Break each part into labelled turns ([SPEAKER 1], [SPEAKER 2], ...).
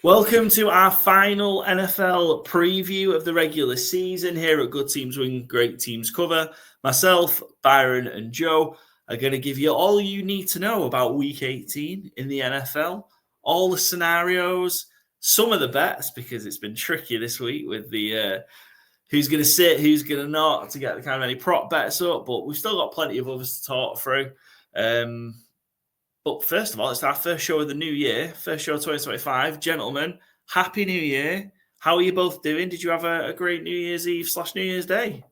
[SPEAKER 1] Welcome to our final NFL preview of the regular season here at Good Teams Win, Great Teams Cover. Myself, Byron, and Joe are going to give you all you need to know about Week 18 in the NFL, all the scenarios, some of the bets, because it's been tricky this week with the who's going to sit, who's going to not, to get the kind of any prop bets up, but we've still got plenty of others to talk through. But first of all, it's our first show of the new year, first show of 2025. Gentlemen, Happy New Year. How are you both doing? Did you have a great New Year's Eve / New Year's Day?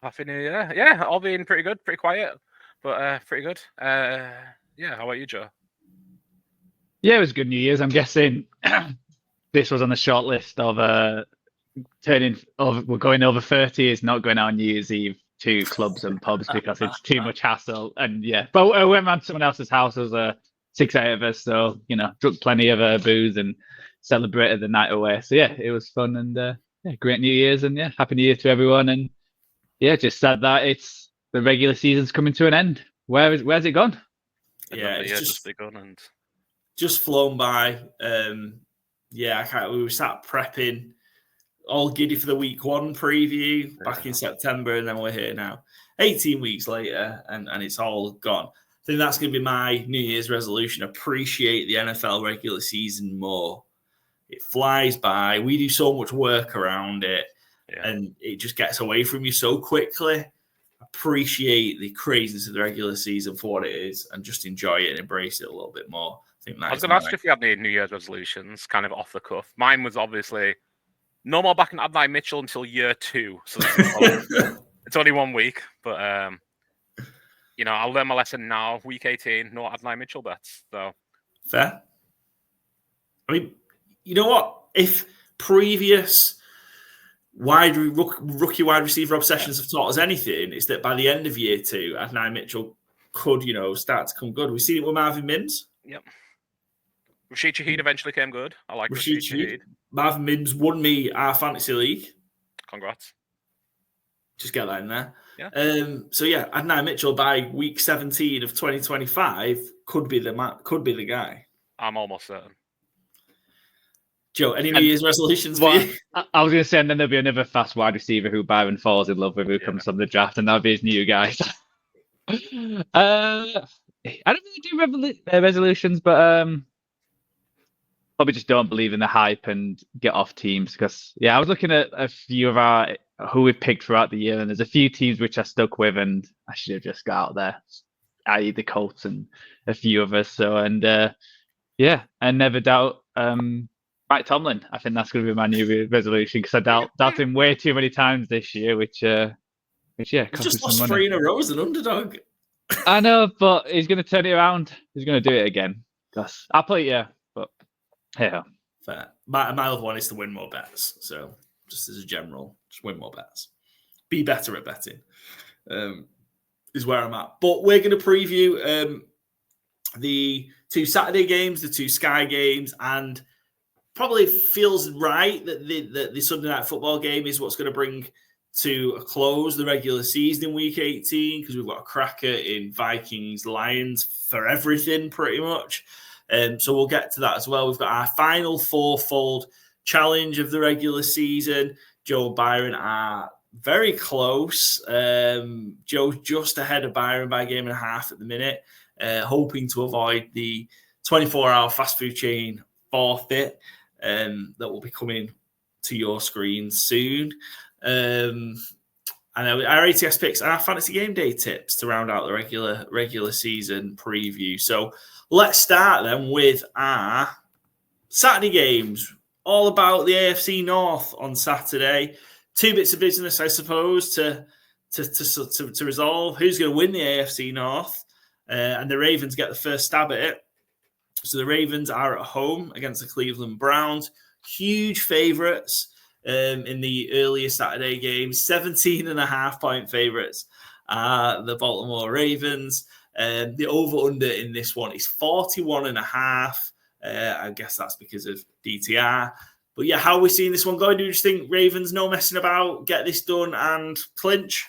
[SPEAKER 2] Happy New Year. Yeah, all being pretty good, pretty quiet, but pretty good. Yeah, how about you, Joe?
[SPEAKER 3] Yeah, it was good New Year's. I'm guessing this was on the short list of we're going over 30 is not going out on New Year's Eve to clubs and pubs because it's too much hassle. And yeah, but I went round to someone else's house. There was 6 8 of us, so drunk plenty of booze and celebrated the night away. So yeah, it was fun and yeah, great New Year's and yeah, Happy New Year to everyone. And yeah, just sad that it's the regular season's coming to an end. Where's it gone?
[SPEAKER 1] Yeah,
[SPEAKER 2] it's just begun and
[SPEAKER 1] just flown by. Yeah, we were sat prepping, all giddy for the week 1 preview back in September, and then we're here now, 18 weeks later, and it's all gone. I think that's going to be my New Year's resolution: appreciate the NFL regular season more. It flies by. We do so much work around it, and it just gets away from you so quickly. Appreciate the craziness of the regular season for what it is, and just enjoy it and embrace it a little bit more.
[SPEAKER 2] I was going to ask you if you had any New Year's resolutions, kind of off the cuff. Mine was obviously no more back in Adlai Mitchell until year 2. So it's only 1 week, but I'll learn my lesson now. Week 18, no Adlai Mitchell bets. So
[SPEAKER 1] fair. I mean, you know what? If previous rookie wide receiver obsessions have taught us anything, it's that by the end of year 2, Adlai Mitchell could, start to come good. We've seen it with Marvin Mims.
[SPEAKER 2] Yep. Rashid Shaheed eventually came good. I like Rashid Shaheed.
[SPEAKER 1] Marvin Mims won me our fantasy league.
[SPEAKER 2] Congrats.
[SPEAKER 1] Just get that in there.
[SPEAKER 2] Yeah.
[SPEAKER 1] So yeah, Adlai Mitchell by week 17 of 2025 could be the guy.
[SPEAKER 2] I'm almost certain.
[SPEAKER 1] Joe, any New Year's resolutions for you?
[SPEAKER 3] I was going to say, and then there'll be another fast wide receiver who Byron falls in love with who comes from the draft, and that'll be his new guy. I don't really do resolutions, but probably just don't believe in the hype and get off teams because, yeah, I was looking at a few of who we've picked throughout the year, and there's a few teams which I stuck with, and I should have just got out there, i.e. the Colts and a few of us. So, and yeah, I never doubt Mike Tomlin. I think that's going to be my new resolution because I doubt him way too many times this year, which yeah,
[SPEAKER 1] he's just lost 3 in a row as an underdog.
[SPEAKER 3] I know, but he's going to turn it around. He's going to do it again. I'll play it, yeah, but yeah.
[SPEAKER 1] Fair. My other one is to win more bets. So just as a general, just win more bets. Be better at betting is where I'm at. But we're going to preview the 2 Saturday games, the 2 Sky games, and probably feels right that the Sunday Night Football game is what's going to bring to a close the regular season in Week 18 because we've got a cracker in Vikings, Lions for everything pretty much. So we'll get to that as well. We've got our final 4-fold challenge of the regular season. Joe and Byron are very close. Joe's just ahead of Byron by a game and a half at the minute, hoping to avoid the 24-hour fast food chain forfeit that will be coming to your screen soon. And our ATS picks and our fantasy game day tips to round out the regular season preview. So let's start then with our Saturday games. All about the AFC North on Saturday. 2 bits of business, I suppose, to resolve. Who's going to win the AFC North? And the Ravens get the first stab at it. So the Ravens are at home against the Cleveland Browns. Huge favourites in the earlier Saturday games. 17.5-point favourites the Baltimore Ravens. The over-under in this one is 41.5. I guess that's because of DTR. But yeah, how are we seeing this one going? Do you just think Ravens, no messing about, get this done and clinch?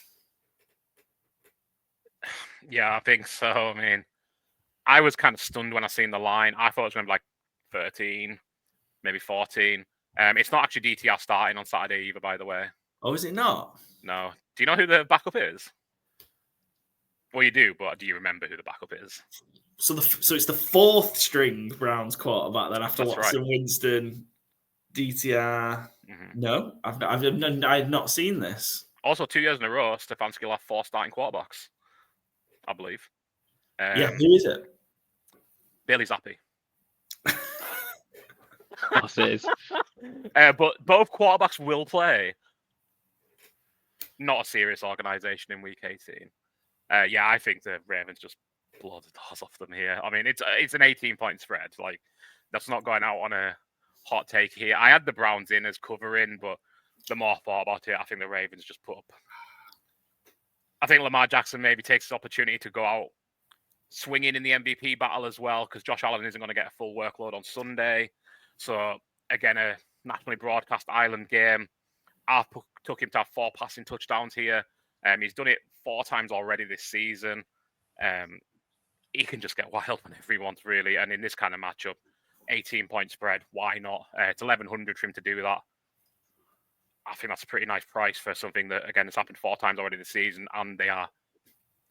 [SPEAKER 2] Yeah, I think so. I mean, I was kind of stunned when I seen the line. I thought it was going to be like 13. maybe 14. It's not actually DTR starting on Saturday either, by the way.
[SPEAKER 1] Oh, is it not?
[SPEAKER 2] No. Do you know who the backup is? Well, you do, but do you remember who the backup is?
[SPEAKER 1] So it's the fourth string Browns quarterback then after
[SPEAKER 2] That's
[SPEAKER 1] Watson,
[SPEAKER 2] right.
[SPEAKER 1] Winston, DTR. No, I've not seen this.
[SPEAKER 2] Also, 2 years in a row, Stefanski will have 4 starting quarterbacks, I believe.
[SPEAKER 1] Yeah, who is it?
[SPEAKER 2] Bailey Zappi.
[SPEAKER 3] Of course it is.
[SPEAKER 2] But both quarterbacks will play. Not a serious organisation in Week 18. Yeah, I think the Ravens just blow the doors off them here. I mean, it's an 18-point spread. Like, that's not going out on a hot take here. I had the Browns in as covering, but the more I thought about it, I think the Ravens just put up. I think Lamar Jackson maybe takes this opportunity to go out swinging in the MVP battle as well, because Josh Allen isn't going to get a full workload on Sunday. So, again, a nationally broadcast island game. I took him to have 4 passing touchdowns here. He's done it 4 times already this season. He can just get wild whenever he wants, really. And in this kind of matchup, 18-point spread, why not? It's 1,100 for him to do that. I think that's a pretty nice price for something that, again, has happened 4 times already this season, and they are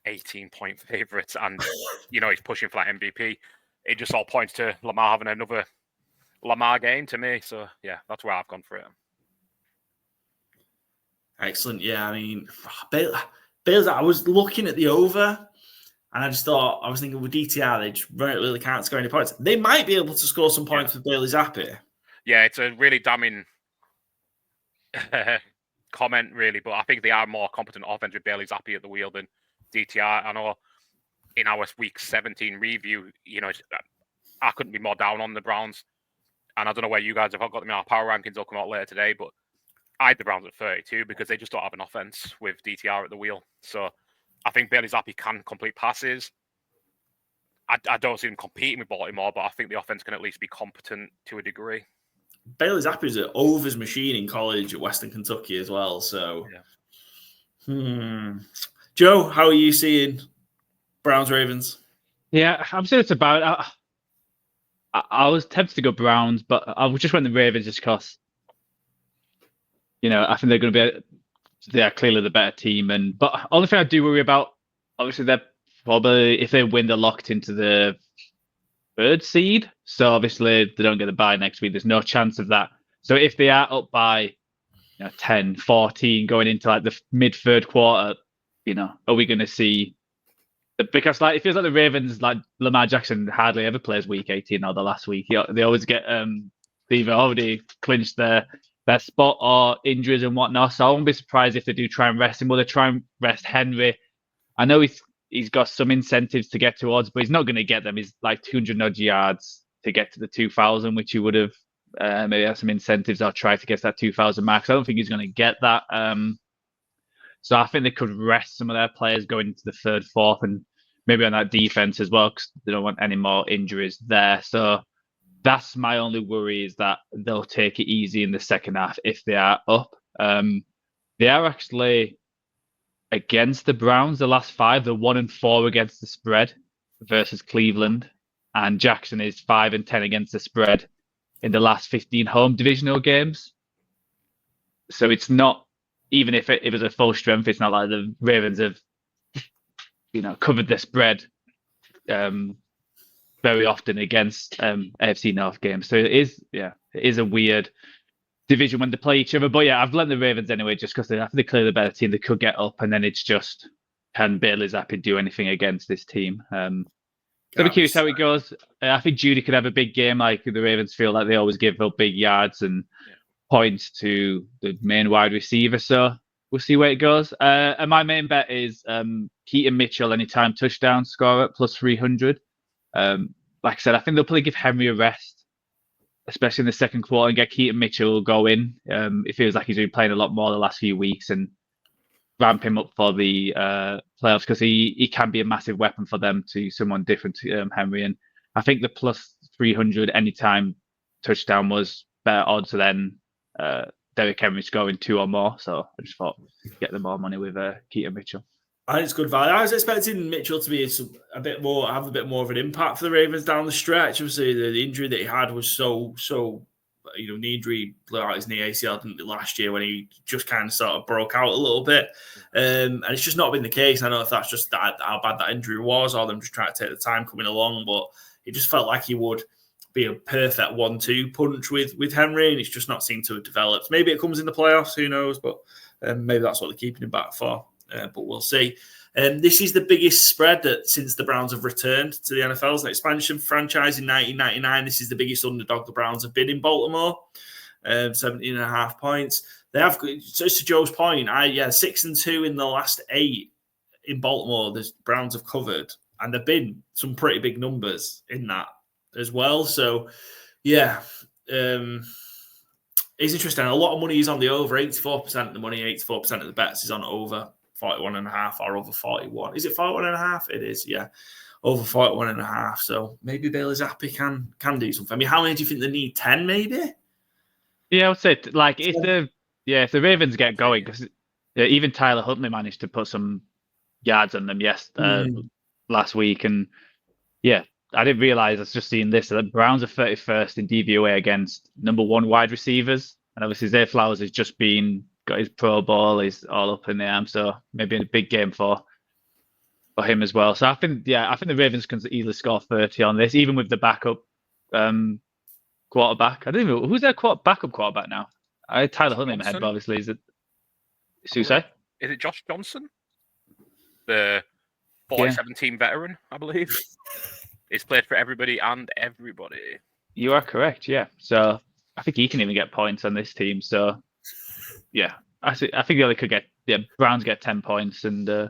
[SPEAKER 2] 18-point favourites. And, he's pushing for that MVP. It just all points to Lamar having another Lamar game to me. So, yeah, that's where I've gone for it.
[SPEAKER 1] Excellent. Yeah, I mean, Bale's. I was looking at the over, and I was thinking with DTR, they just really can't score any points. They might be able to score some points with Bailey Zappi.
[SPEAKER 2] Yeah, it's a really damning comment, really, but I think they are more competent offense with Bailey Zappi at the wheel than DTR. I know in our Week 17 review, I couldn't be more down on the Browns, and I don't know where you guys have got them in our power rankings. They'll come out later today, but I had the Browns at 32 because they just don't have an offense with DTR at the wheel. So I think Bailey Zappi can complete passes. I don't see them competing with Baltimore, but I think the offense can at least be competent to a degree.
[SPEAKER 1] Bailey Zappi's an overs machine in college at Western Kentucky as well. So, Joe, how are you seeing Browns Ravens?
[SPEAKER 3] Yeah, I'm sure it's about. I was tempted to go Browns, but I just went the Ravens just because. I think they're going to be. They are clearly the better team, but only thing I do worry about, obviously, they're probably if they win, they're locked into the 3rd seed. So obviously they don't get a bye next week. There's no chance of that. So if they are up by 10, 14 going into like the mid-3rd quarter, are we going to see? Because it feels like the Ravens, like Lamar Jackson hardly ever plays Week 18 or the last week. They always get they've already clinched their spot or injuries and whatnot. So I won't be surprised if they do try and rest him. Will they try and rest Henry? I know he's got some incentives to get towards, but he's not going to get them. He's like 200 odd yards to get to the 2,000, which he would have maybe have some incentives or try to get that 2,000 mark. So I don't think he's going to get that. So I think they could rest some of their players going into the 3rd, 4th, and maybe on that defense as well, because they don't want any more injuries there. So that's my only worry, is that they'll take it easy in the second half if they are up. They are actually against the Browns, the last 5. They're 1-4 against the spread versus Cleveland, and Jackson is 5-10 against the spread in the last 15 home divisional games. So it's not, even if it was a full strength, it's not like the Ravens have, covered the spread very often against NFC North games. So it is a weird division when they play each other. But yeah, I've blent the Ravens anyway, just because they're clearly the better team. They could get up, and then it's just, can Bailey Zappi do anything against this team? So I'll be curious how it goes. I think Judy could have a big game. Like the Ravens feel like they always give up big yards and points to the main wide receiver. So we'll see where it goes. And my main bet is Keaton Mitchell anytime touchdown scorer at plus 300. Like I said, I think they'll probably give Henry a rest, especially in the second quarter, and get Keaton Mitchell going. It feels like he's been playing a lot more the last few weeks, and ramp him up for the playoffs, because he can be a massive weapon for them to someone different to Henry. And I think the plus 300 anytime touchdown was better odds than Derrick Henry scoring 2 or more. So I just thought get them more money with Keaton Mitchell.
[SPEAKER 1] I think it's good value. I was expecting Mitchell to be have a bit more of an impact for the Ravens down the stretch. Obviously, the injury that he had was so knee injury, blew out his knee ACL didn't it, last year when he just kind of sort of broke out a little bit. And it's just not been the case. I don't know if that's just how bad that injury was or them just trying to take the time coming along, but it just felt like he would be a perfect 1-2 punch with Henry, and it's just not seemed to have developed. Maybe it comes in the playoffs, who knows, but maybe that's what they're keeping him back for. But we'll see. This is the biggest spread since the Browns have returned to the NFL as an expansion franchise in 1999. This is the biggest underdog the Browns have been in Baltimore, 17.5 points. They have, so to Joe's point, 6-2 in the last 8 in Baltimore. The Browns have covered, and there've been some pretty big numbers in that as well. So, yeah, it's interesting. A lot of money is on the over. 84% of the money, 84% of the bets is on over 41.5 or over 41. Is it 41.5? It is, yeah. Over 41.5. So maybe Bailey Zappi can do something. I mean, how many do you think they need? 10 maybe?
[SPEAKER 3] Yeah, I would say like if the Ravens get going, because even Tyler Huntley managed to put some yards on them last week, and I didn't realize. I was just seeing this. The Browns are 31st in DVOA against number 1 wide receivers, and obviously Zay Flowers has just got his Pro Bowl. He's all up in the arm, so maybe a big game for him as well. So I think the Ravens can easily score 30 on this, even with the backup quarterback. I don't even know who's their backup quarterback now. I had Tyler Huntley in my head, but obviously is it Susay?
[SPEAKER 2] Is it Josh Johnson, the 47-team veteran? I believe he's played for everybody and everybody.
[SPEAKER 3] You are correct, yeah. So I think he can even get points on this team. So yeah, I think they only could get Browns get 10 points, and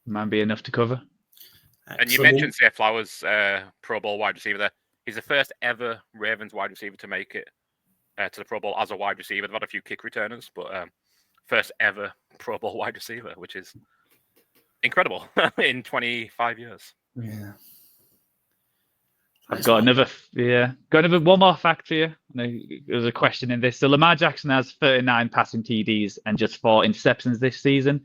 [SPEAKER 3] might be enough to cover.
[SPEAKER 2] And you mentioned Zay Flowers, Pro Bowl wide receiver there. He's the first ever Ravens wide receiver to make it to the Pro Bowl as a wide receiver. They've had a few kick returners, but first ever Pro Bowl wide receiver, which is incredible in 25 years.
[SPEAKER 1] Yeah.
[SPEAKER 3] I've got another one more fact for you. There's a question in this. So Lamar Jackson has 39 passing TDs and just 4 interceptions this season.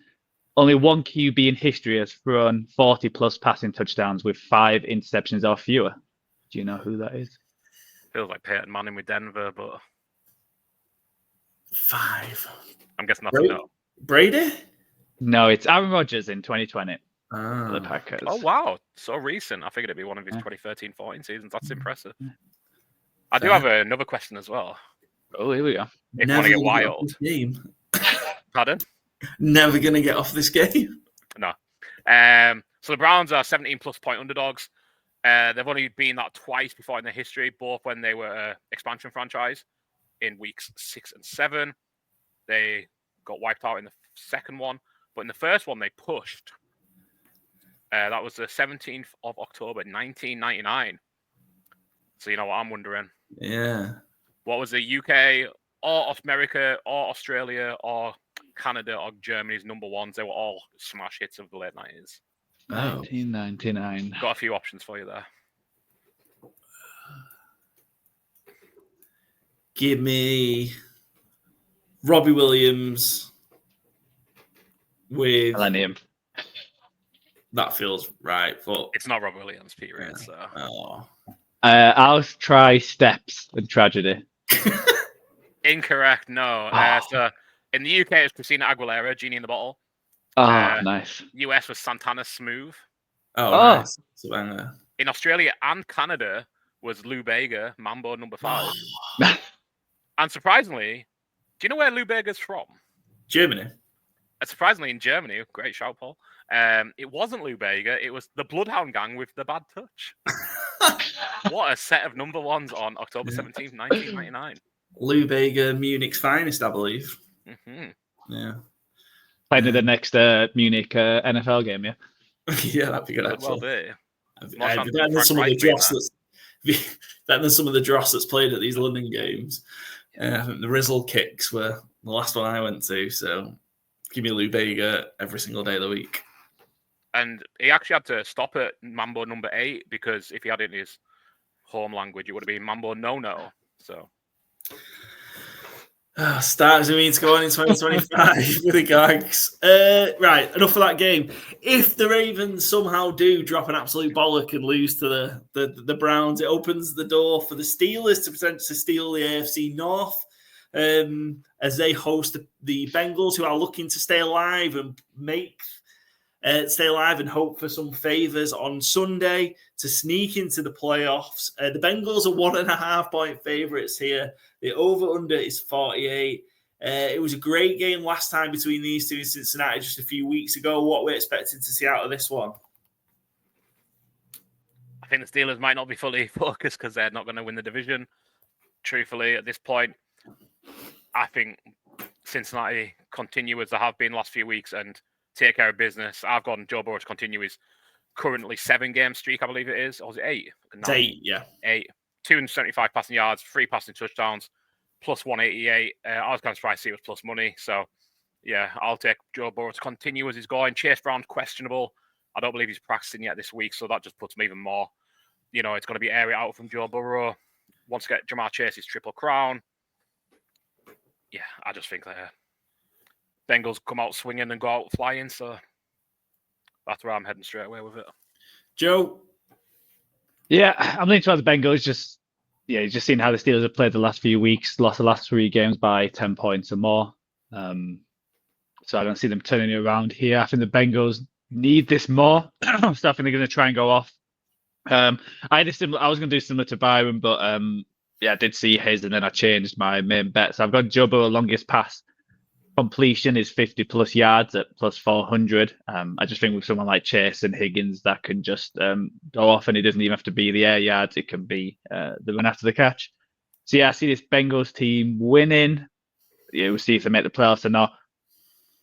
[SPEAKER 3] Only one QB in history has thrown 40-plus passing touchdowns with 5 interceptions or fewer. Do you know who that is?
[SPEAKER 2] Feels like Peyton Manning with Denver, but
[SPEAKER 1] 5.
[SPEAKER 2] I'm guessing that's no.
[SPEAKER 1] Brady?
[SPEAKER 3] No, it's Aaron Rodgers in 2020 for the
[SPEAKER 1] Oh.
[SPEAKER 3] Packers.
[SPEAKER 2] Oh, wow. So recent. I figured it'd be one of his 2013-14 seasons. That's impressive. I do have another question as well.
[SPEAKER 3] Oh, here we go.
[SPEAKER 2] If you want to get wild. Pardon?
[SPEAKER 1] Never going to get off this game.
[SPEAKER 2] No. So the Browns are 17-plus point underdogs. They've only been that twice before in their history, both when they were an expansion franchise in weeks 6 and 7. They got wiped out in the second one, but in the first one they pushed. That was the 17th of October, 1999. So you know what I'm wondering?
[SPEAKER 1] Yeah.
[SPEAKER 2] What was the UK or America or Australia or Canada or Germany's number ones? They were all smash hits of the late 90s.
[SPEAKER 3] 1999.
[SPEAKER 2] Got a few options for you there.
[SPEAKER 1] Give me Robbie Williams with
[SPEAKER 3] Millennium.
[SPEAKER 1] That feels right, but
[SPEAKER 2] it's not Rob Williams, Peter.
[SPEAKER 1] Yeah.
[SPEAKER 2] So.
[SPEAKER 1] Oh.
[SPEAKER 3] I'll try Steps and Tragedy.
[SPEAKER 2] Incorrect. No. So in the UK, it's Christina Aguilera, Genie in the Bottle.
[SPEAKER 3] Oh, nice.
[SPEAKER 2] US was Santana Smooth.
[SPEAKER 1] Oh, nice.
[SPEAKER 2] In Australia and Canada was Lou Bega, Mambo number 5. And surprisingly, do you know where Lou Bega's from?
[SPEAKER 1] Germany.
[SPEAKER 2] Surprisingly, in Germany, great shout, Paul. It wasn't Lou Bega. It was the Bloodhound Gang with The Bad Touch. What a set of number ones on October 17th, 1999.
[SPEAKER 1] Lou Bega, Munich's finest, I believe.
[SPEAKER 2] Mm-hmm.
[SPEAKER 1] Yeah.
[SPEAKER 3] Playing in the next Munich NFL game, yeah?
[SPEAKER 1] Yeah, that'd be good, actually.
[SPEAKER 2] Well,
[SPEAKER 1] better than some of the dross that's played at these London games. I think the Rizzle kicks were the last one I went to, so give me Lou Bega every single day of the week.
[SPEAKER 2] And he actually had to stop at Mambo number 8 because if he had it in his home language, it would have been Mambo no. So
[SPEAKER 1] Starts means going in 2025 with the Gags. Right, enough of that game. If the Ravens somehow do drop an absolute bollock and lose to the Browns, it opens the door for the Steelers to potentially steal the AFC North as they host the Bengals, who are looking to stay alive and stay alive and hope for some favors on Sunday to sneak into the playoffs. The Bengals are 1.5 point favorites here. The over-under is 48. It was a great game last time between these two in Cincinnati just a few weeks ago. What we're expecting to see out of this one?
[SPEAKER 2] I think the Steelers might not be fully focused because they're not going to win the division. Truthfully, at this point, I think Cincinnati continue as they have been last few weeks and take care of business. I've gone Joe Burrow to continue his currently 7-game streak, I believe it is. Or was it 8?
[SPEAKER 1] It's 8, yeah.
[SPEAKER 2] 8. 275 passing yards, 3 passing touchdowns, plus 188. I was kind of surprised to see it was plus money. So, yeah, I'll take Joe Burrow to continue as he's going. Chase Brown, questionable. I don't believe he's practicing yet this week, so that just puts me even more. It's going to be area out from Joe Burrow. Once get Jamar Chase's triple crown. Yeah, I just think Bengals come out swinging and go out flying. So that's where I'm heading straight away with it.
[SPEAKER 1] Joe?
[SPEAKER 3] Yeah, I'm leaning towards the Bengals. Just seeing how the Steelers have played the last few weeks, lost the last 3 games by 10 points or more. So I don't see them turning it around here. I think the Bengals need this more. So I think they're going to try and go off. I was going to do similar to Byron, but I did see his, and then I changed my main bet. So I've got Joe Burrow longest pass completion is 50 plus yards at plus 400. I just think with someone like Chase and Higgins, that can just go off, and it doesn't even have to be the air yards. It can be the run after the catch. So yeah, I see this Bengals team winning. We'll see if they make the playoffs or not.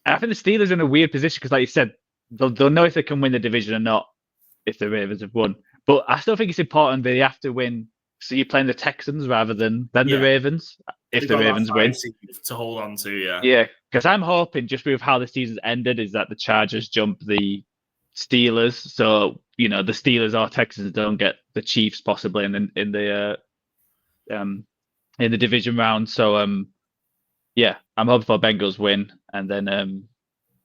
[SPEAKER 3] And I think the Steelers are in a weird position because, like you said, they'll know if they can win the division or not if the Ravens have won. But I still think it's important that they have to win. So you're playing the Texans rather than the Ravens if the Ravens win.
[SPEAKER 1] To hold on to, yeah.
[SPEAKER 3] Yeah, because I'm hoping just with how the season's ended is that the Chargers jump the Steelers. So, the Steelers or Texans don't get the Chiefs possibly in the division round. So, I'm hoping for Bengals win. And then,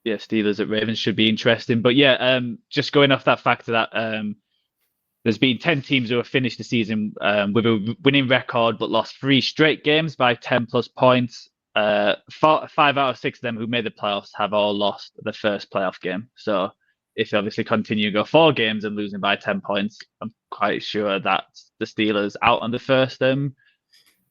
[SPEAKER 3] Steelers at Ravens should be interesting. But just going off that fact that there's been 10 teams who have finished the season with a winning record but lost 3 straight games by 10 plus points. 5 out of 6 of them who made the playoffs have all lost the first playoff game. So if you obviously continue to go 4 games and losing by 10 points, I'm quite sure that the Steelers out on the first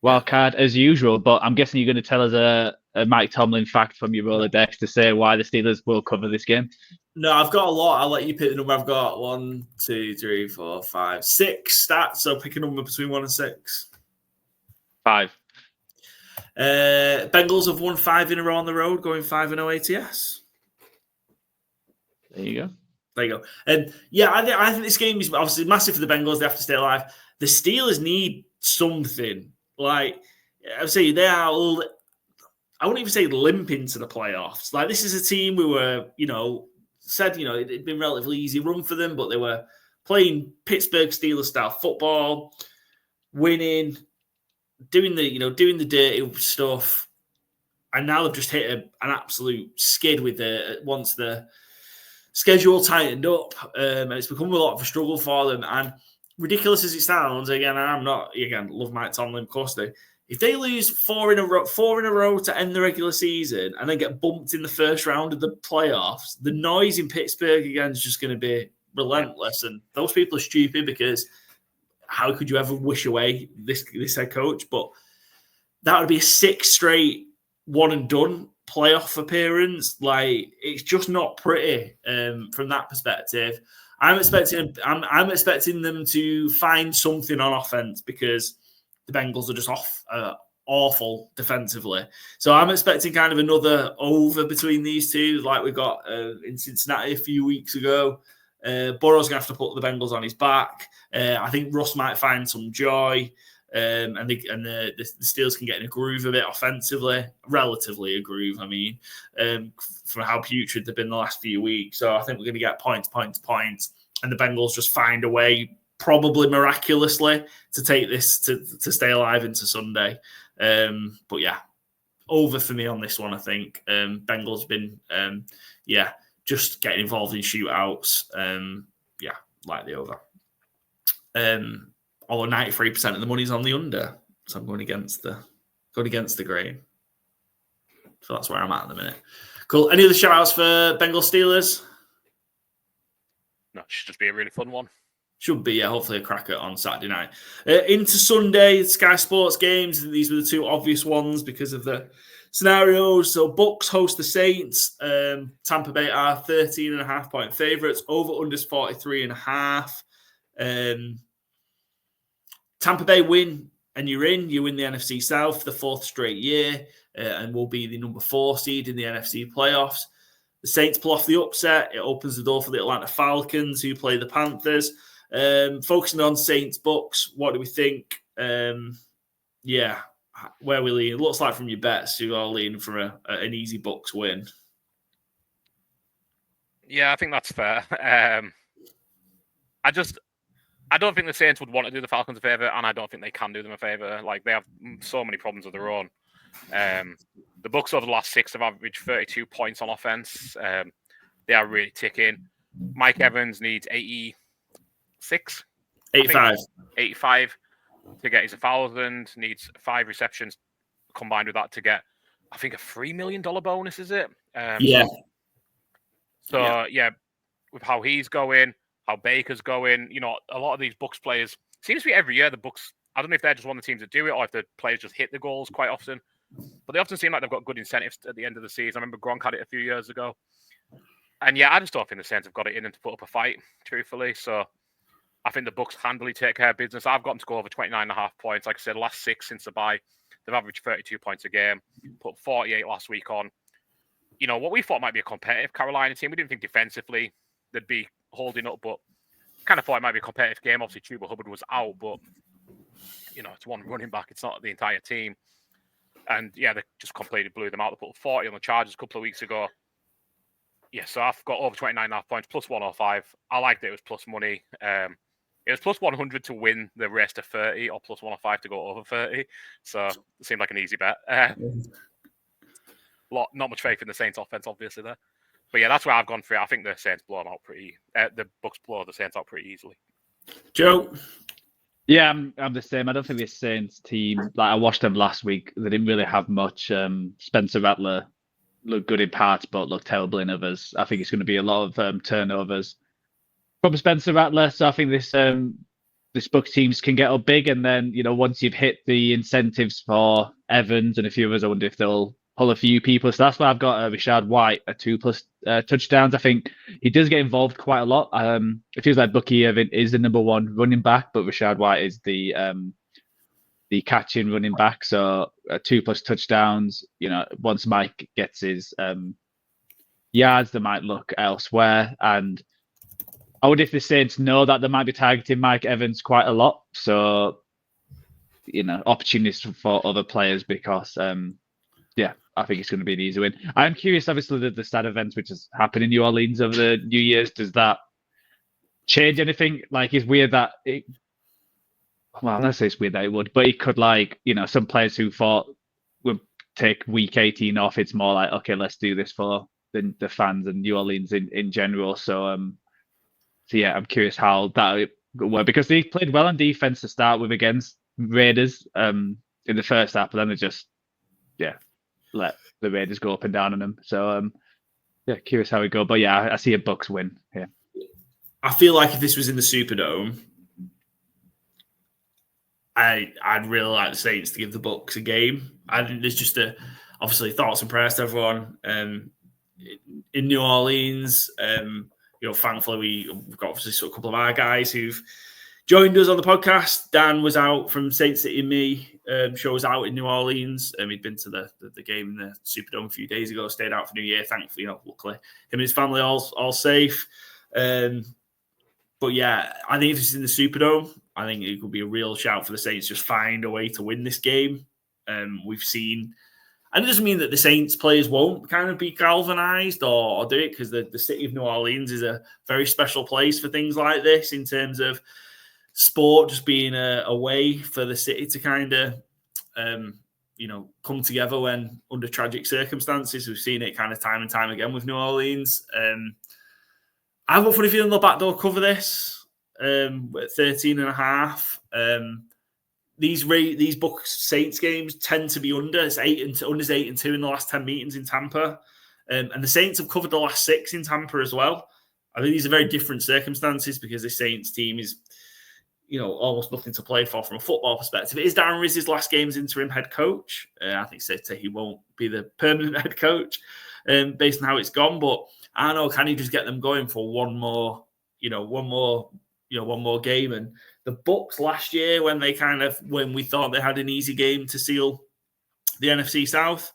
[SPEAKER 3] wild card as usual. But I'm guessing you're going to tell us a Mike Tomlin fact from your Rolodex to say why the Steelers will cover this game.
[SPEAKER 1] No, I've got a lot. I'll let you pick the number. I've got 1, 2, 3, 4, 5, 6 stats. So pick a number between 1 and 6.
[SPEAKER 3] 5.
[SPEAKER 1] Bengals have won 5 in a row on the road, going 5-0 ATS.
[SPEAKER 3] There you
[SPEAKER 1] go. And I think this game is obviously massive for the Bengals. They have to stay alive. The Steelers need something. Like I would say, they are. I wouldn't even say limping to the playoffs. Like this is a team who were, said it'd been relatively easy run for them, but they were playing Pittsburgh Steelers style football, winning, doing the dirty stuff, and now they've just hit an absolute skid with once the schedule tightened up, and it's become a lot of a struggle for them. And ridiculous as it sounds, love Mike Tomlin, of course they. If they lose 4 in a row to end the regular season and then get bumped in the first round of the playoffs, the noise in Pittsburgh again is just going to be relentless. And those people are stupid because how could you ever wish away this head coach? But that would be a 6 straight one and done playoff appearance. Like it's just not pretty from that perspective. I'm expecting them to find something on offense because the Bengals are just awful defensively. So I'm expecting kind of another over between these two, like we got in Cincinnati a few weeks ago. Burrow's going to have to put the Bengals on his back. I think Russ might find some joy, and the Steelers can get in a groove a bit offensively, relatively a groove, for how putrid they've been the last few weeks. So I think we're going to get points, and the Bengals just find a way, probably miraculously, to take this to stay alive into Sunday. But yeah, over for me on this one, I think. Bengals been, just getting involved in shootouts. Like the over. Although 93% of the money's on the under, so I'm going against the grain. So that's where I'm at the minute. Cool. Any other shout-outs for Bengals Steelers?
[SPEAKER 2] No, it should just be a really fun one.
[SPEAKER 1] Should be, hopefully a cracker on Saturday night. Into Sunday, Sky Sports games. These were the two obvious ones because of the scenarios. So Bucks host the Saints. Tampa Bay are 13.5-point favourites. Over-unders 43.5. Tampa Bay win, and you're in. You win the NFC South for the fourth straight year, and will be the number 4 seed in the NFC playoffs. The Saints pull off the upset. It opens the door for the Atlanta Falcons, who play the Panthers. Focusing on Saints Bucks, what do we think? Where we lean? It looks like from your bets, you are leaning for an easy Bucks win.
[SPEAKER 2] Yeah, I think that's fair. I don't think the Saints would want to do the Falcons a favour, and I don't think they can do them a favour. Like, they have so many problems of their own. The Bucks over the last 6 have averaged 32 points on offense. They are really ticking. Mike Evans needs 85 to get his 1,000. Needs 5 receptions combined with that to get, I think, a $3 million bonus, is it? So, with how he's going, how Baker's going, a lot of these Bucks players, seems to be every year the Bucks, I don't know if they're just one of the teams that do it or if the players just hit the goals quite often, but they often seem like they've got good incentives at the end of the season. I remember Gronk had it a few years ago. And I just don't think the Saints have got it in them to put up a fight, truthfully. So I think the Bucks handily take care of business. I've got them to go over 29.5 points. Like I said, last 6 since the bye, they've averaged 32 points a game, put 48 last week on. What we thought might be a competitive Carolina team. We didn't think defensively they'd be holding up, but kind of thought it might be a competitive game. Obviously, Chuba Hubbard was out, but, it's one running back. It's not the entire team. And, they just completely blew them out. They put 40 on the Chargers a couple of weeks ago. Yeah, so I've got over 29.5 points, plus 105. I liked it. It was plus money. It was plus 100 to win the race to 30 or plus 105 to go over 30. So it seemed like an easy bet. Not much faith in the Saints offense, obviously, there. But yeah, that's where I've gone for it. I think the Saints blow them out the Bucks blow the Saints out pretty easily.
[SPEAKER 1] Joe?
[SPEAKER 3] Yeah, I'm the same. I don't think this Saints team, I watched them last week. They didn't really have much. Spencer Rattler looked good in parts, but looked terrible in others. I think it's going to be a lot of turnovers from Spencer Rattler. So I think this Bucks teams can get up big, and then once you've hit the incentives for Evans and a few others, I wonder if they'll pull a few people. So that's why I've got Rashad White at 2+ touchdowns. I think he does get involved quite a lot. It feels like Bucky Irvin is the number 1 running back, but Rashad White is the catching running back. So 2+ touchdowns. Once Mike gets his yards, they might look elsewhere. And I wonder if the Saints know that they might be targeting Mike Evans quite a lot. So opportunities for other players because I think it's going to be an easy win. I'm curious, obviously, the stat events which has happened in New Orleans over the New Year's, does that change anything? Like, it's weird that let's say it's weird that it would, but it could, some players who thought would take week 18 off, it's more like, okay, let's do this for the fans and New Orleans in general. So I'm curious how that would work, because they played well on defense to start with against Raiders in the first half, but then they just, let the Raiders go up and down on them. So, curious how it go. But I see a Bucks win here.
[SPEAKER 1] I feel like if this was in the Superdome, I'd really like the Saints to give the Bucks a game. I think there's just obviously thoughts and prayers to everyone in New Orleans. Thankfully we've got obviously a couple of our guys who've joined us on the podcast. Dan was out from Saint City and me. Show was out in New Orleans. He'd been to the game in the Superdome a few days ago, stayed out for New Year. Thankfully, luckily, him and his family all safe. But yeah, I think if it's in the Superdome, I think it could be a real shout for the Saints. Just find a way to win this game. We've seen, and it doesn't mean that the Saints players won't kind of be galvanized or do it, because the city of New Orleans is a very special place for things like this in terms of sport just being a way for the city to kind of, come together when under tragic circumstances. We've seen it kind of time and time again with New Orleans. I've got a funny feeling they'll backdoor cover this at 13.5. These Bucks Saints games tend to be under. It's 8-2 in the last 10 meetings in Tampa. And the Saints have covered the last 6 in Tampa as well. I think these are very different circumstances because the Saints team is, almost nothing to play for from a football perspective. It is Darren Riz's last game as interim head coach. I think he won't be the permanent head coach based on how it's gone. But I don't know, can he just get them going for one more game? And the Bucks last year, when we thought they had an easy game to seal the NFC South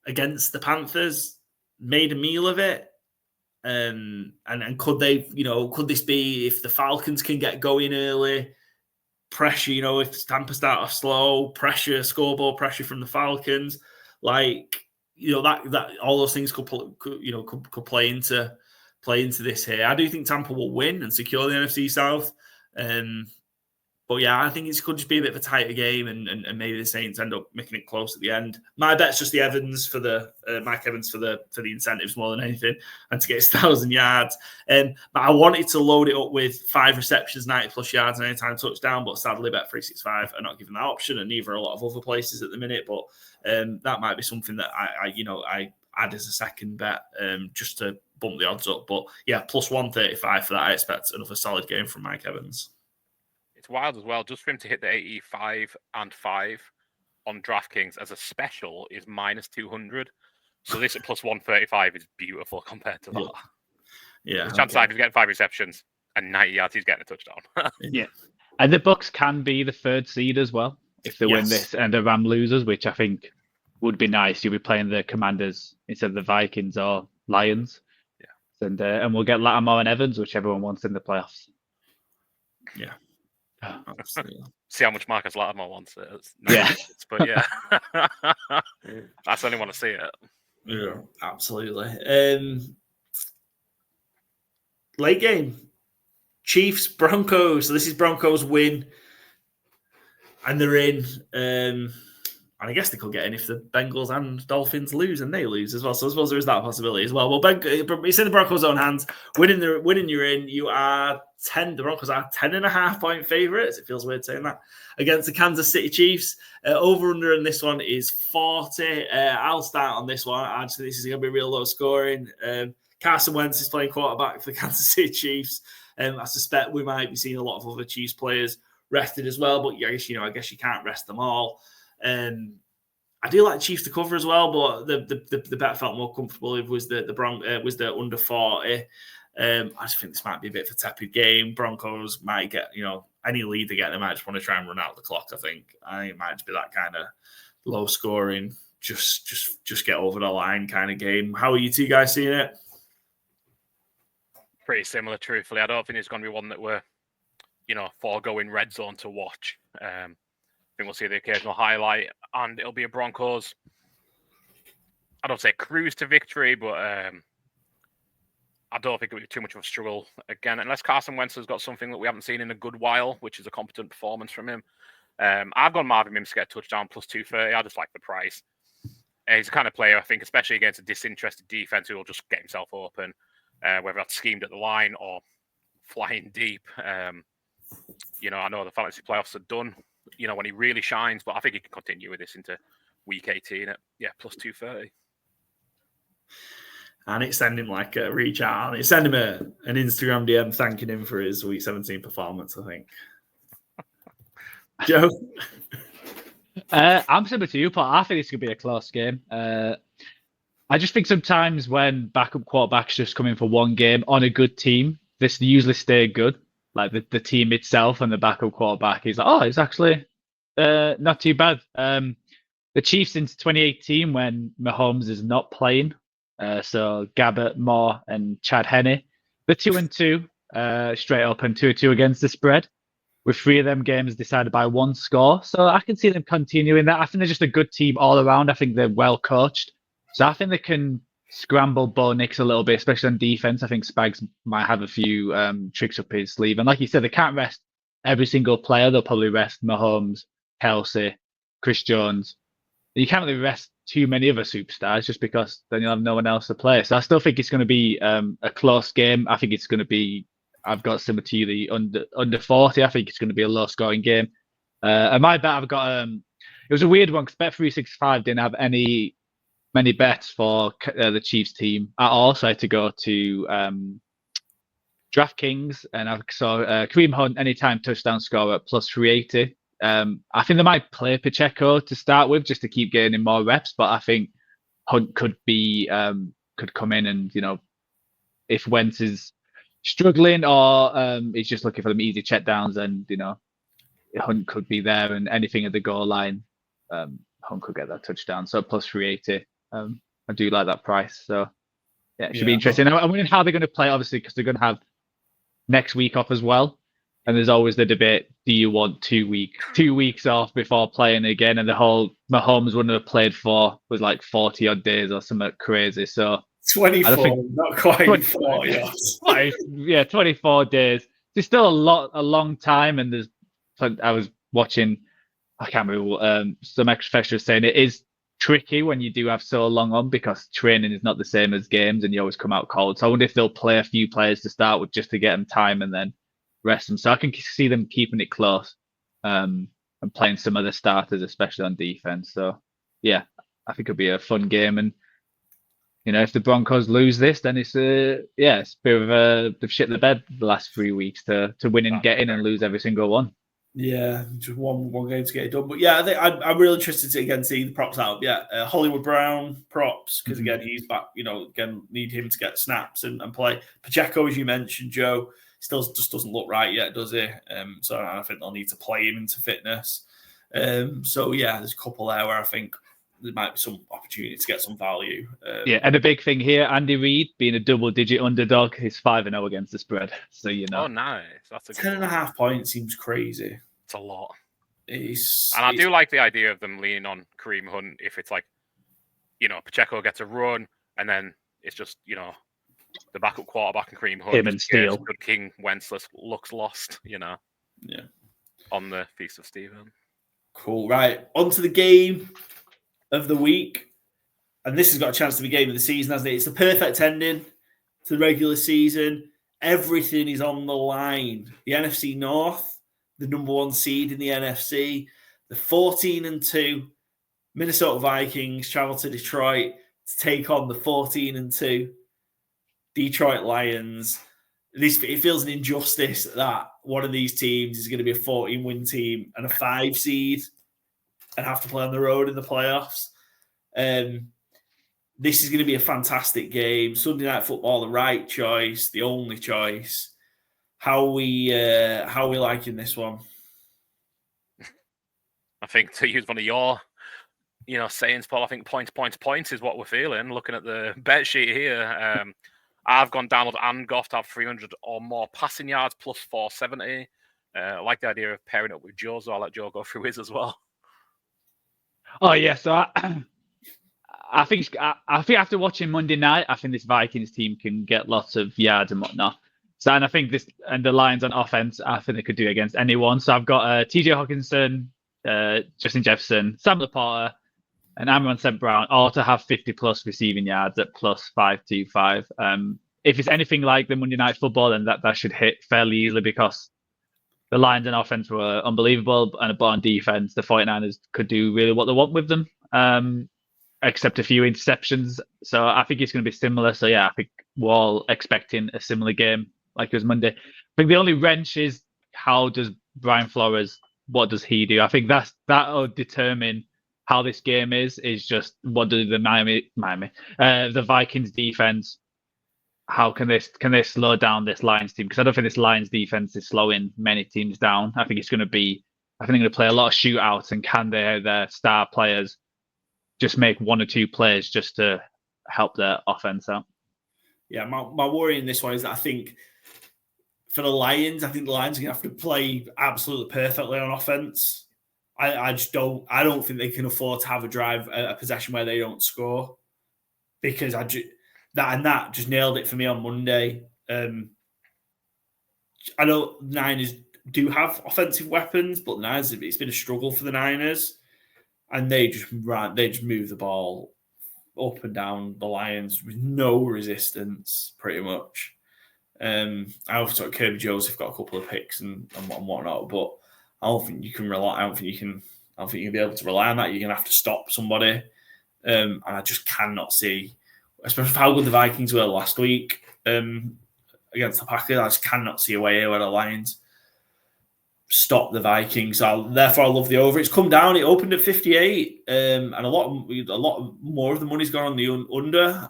[SPEAKER 1] against the Panthers, made a meal of it. And could this be, if the Falcons can get going early, pressure, if Tampa start off slow, pressure, scoreboard pressure from the Falcons, that all those things could play into this here. I do think Tampa will win and secure the NFC South. But yeah, I think it could just be a bit of a tighter game, and maybe the Saints end up making it close at the end. My bet's just the Evans for the Mike Evans for the incentives more than anything, and to get his 1,000 yards. But I wanted to load it up with 5 receptions, 90+ yards, and anytime touchdown. But sadly, Bet365 are not giving that option, and neither are a lot of other places at the minute. But that might be something that I add as a second bet just to bump the odds up. But yeah, plus 135 for that. I expect another solid game from Mike Evans.
[SPEAKER 2] It's wild as well. Just for him to hit the 85 and 5 on DraftKings as a special is minus 200. So this at plus 135 is beautiful compared to that.
[SPEAKER 1] Yeah.
[SPEAKER 2] The chance that he's getting 5 receptions and 90 yards, he's getting a touchdown.
[SPEAKER 3] Yeah. And the Bucks can be the 3rd seed as well if they win this and the Ram losers, which I think would be nice. You'll be playing the Commanders instead of the Vikings or Lions. Yeah. And we'll get Lattimore and Evans, which everyone wants in the playoffs.
[SPEAKER 1] Yeah.
[SPEAKER 2] See how much Marcus Lattimore wants it. But yeah, I certainly want to see it.
[SPEAKER 1] Yeah, absolutely. Late game, Chiefs Broncos. So this is Broncos win, and they're in. And I guess they could get in if the Bengals and Dolphins lose and they lose as well. So I suppose there is that possibility as well. Well, it's in the Broncos' own hands. Winning, you're in. You are 10. The Broncos are 10.5 point favorites. It feels weird saying that against the Kansas City Chiefs. Over under in this one is 40. I'll start on this one. I just think this is going to be real low scoring. Carson Wentz is playing quarterback for the Kansas City Chiefs. I suspect we might be seeing a lot of other Chiefs players rested as well. But I guess you can't rest them all. I do like Chiefs to cover as well, but the bet I felt more comfortable with was the under 40. I just think this might be a bit of a tepid game. Broncos might get, any lead they get, they might just want to try and run out the clock. I think it might just be that kind of low scoring, just get over the line kind of game. How are you two guys seeing it?
[SPEAKER 2] Pretty similar, truthfully. I don't think it's going to be one that we're, foregoing red zone to watch. I think we'll see the occasional highlight, and it'll be a Broncos, I don't say cruise to victory, but I don't think it'll be too much of a struggle again, unless Carson Wentz has got something that we haven't seen in a good while, which is a competent performance from him. I've gone Marvin Mims to get a touchdown plus 230. I just like the price. He's the kind of player, I think, especially against a disinterested defense, who will just get himself open, whether that's schemed at the line or flying deep. I know the fantasy playoffs are done, when he really shines, but I think he can continue with this into week 18 at, plus 230.
[SPEAKER 1] And it's send him a reach out. It's send him an Instagram DM thanking him for his week 17 performance, I think. Joe?
[SPEAKER 3] I'm similar to you, but I think it's going to be a close game. I just think sometimes when backup quarterbacks just come in for one game on a good team, this usually stay good. Like the team itself and the backup quarterback is like, it's actually not too bad. The Chiefs since 2018 when Mahomes is not playing, so Gabbert, Moore, and Chad Henne, they're 2-2 straight up and 2-2 against the spread, with 3 of them games decided by 1 score. So I can see them continuing that. I think they're just a good team all around. I think they're well coached, so I think they can scramble Bo Nix a little bit, especially on defense. I think Spags might have a few tricks up his sleeve. And like you said, they can't rest every single player. They'll probably rest Mahomes, Kelsey, Chris Jones, You can't really rest too many other superstars just because then you'll have no one else to play. So I still think it's going to be a close game. I think it's going to be. I've got similar to you, the under 40. I think it's going to be a low scoring game. And my bet, I've got. It was a weird one because Bet365 didn't have many bets for the Chiefs team at all, so I had to go to DraftKings, and I saw Kareem Hunt anytime touchdown scorer at plus 380. I think they might play Pacheco to start with just to keep getting in more reps, but I think Hunt could come in and if Wentz is struggling or he's just looking for them easy check downs, and Hunt could be there, and anything at the goal line, Hunt could get that touchdown. So plus 380. I do like that price. So yeah, it should be interesting. I'm wondering how they're going to play, obviously, because they're going to have next week off as well. And there's always the debate: do you want 2 weeks off before playing again? And the whole Mahomes wouldn't have played for was like 40 odd days or something crazy. So
[SPEAKER 1] 24, not quite 40.
[SPEAKER 3] Yeah, 24 days. It's still a long time. And I was watching, I can't remember, some extras saying it is tricky when you do have so long on because training is not the same as games and you always come out cold. So I wonder if they'll play a few players to start with just to get them time and then rest them. So I can see them keeping it close and playing some of the starters, especially on defense. So yeah, I think it'll be a fun game. And if the Broncos lose this, then it's a bit of they've shit the bed the last 3 weeks to win and get in and lose every single one.
[SPEAKER 1] Yeah, just one game to get it done. But yeah, I think I'm really interested to again see the props out. Yeah, Hollywood Brown props because again he's back. Again need him to get snaps and play. Pacheco, as you mentioned, Joe, still just doesn't look right yet, does he? So I think they'll need to play him into fitness. So yeah, there's a couple there where I think there might be some opportunity to get some value.
[SPEAKER 3] And a big thing here, Andy Reid being a double-digit underdog, he's 5-0 against the spread. So
[SPEAKER 2] Oh, nice. That's a
[SPEAKER 1] 10.5 points seems crazy.
[SPEAKER 2] It's a lot.
[SPEAKER 1] I
[SPEAKER 2] do like the idea of them leaning on Kareem Hunt if it's like, Pacheco gets a run and then it's just, the backup quarterback and Kareem Hunt.
[SPEAKER 3] Him and Steele.
[SPEAKER 2] Good King Wentz looks lost,
[SPEAKER 1] Yeah.
[SPEAKER 2] On the Feast of Stephen.
[SPEAKER 1] Cool. Right. On to the game of the week. And this has got a chance to be game of the season, hasn't it? It's the perfect ending to the regular season. Everything is on the line. The NFC North, the number 1 seed in the NFC, the 14-2 Minnesota Vikings travel to Detroit to take on the 14-2 Detroit Lions. It feels an injustice that one of these teams is going to be a 14-win team and a 5 seed and have to play on the road in the playoffs. This is going to be a fantastic game. Sunday Night Football, the right choice, the only choice. How are we liking this one?
[SPEAKER 2] I think to use one of your, sayings, Paul, I think points is what we're feeling. Looking at the bet sheet here, I've gone Donald and Goff to have 300 or more passing yards plus 470. I like the idea of pairing up with Joe, so I'll let Joe go through his as well.
[SPEAKER 3] Oh yeah, so I think after watching Monday night, I think this Vikings team can get lots of yards and whatnot. So, and I think the Lions on offense, I think they could do it against anyone. So I've got T.J. Hawkinson, Justin Jefferson, Sam Laporta, and Amon St. Brown, all to have 50+ receiving yards at plus 525. If it's anything like the Monday Night Football, then that should hit fairly easily because the Lions on offense were unbelievable, and on defense, the 49ers could do really what they want with them. Except a few interceptions. So I think it's going to be similar. So yeah, I think we're all expecting a similar game like it was Monday. I think the only wrench is how does Brian Flores, what does he do? I think that'll determine how this game is just what does the the Vikings defense, how can they slow down this Lions team? Because I don't think this Lions defense is slowing many teams down. I think they're going to play a lot of shootouts, and can their star players just make 1 or 2 plays just to help their offense out?
[SPEAKER 1] Yeah, my worry in this one is that I think for the Lions, the Lions are going to have to play absolutely perfectly on offense. I don't think they can afford to have a possession where they don't score, because that just nailed it for me on Monday. I know the Niners do have offensive weapons, but the Niners, it's been a struggle for the Niners. and they just move the ball up and down the Lions with no resistance, pretty much. I also thought Kirby Joseph got a couple of picks and whatnot, but I don't think you can rely. I don't think you'll be able to rely on that. You're gonna have to stop somebody, and I just cannot see, especially how good the Vikings were last week against the Packers. I just cannot see a way here where the Lions stop the Vikings. Therefore, I love the over. It's come down. It opened at 58, and a lot more of the money's gone on the under.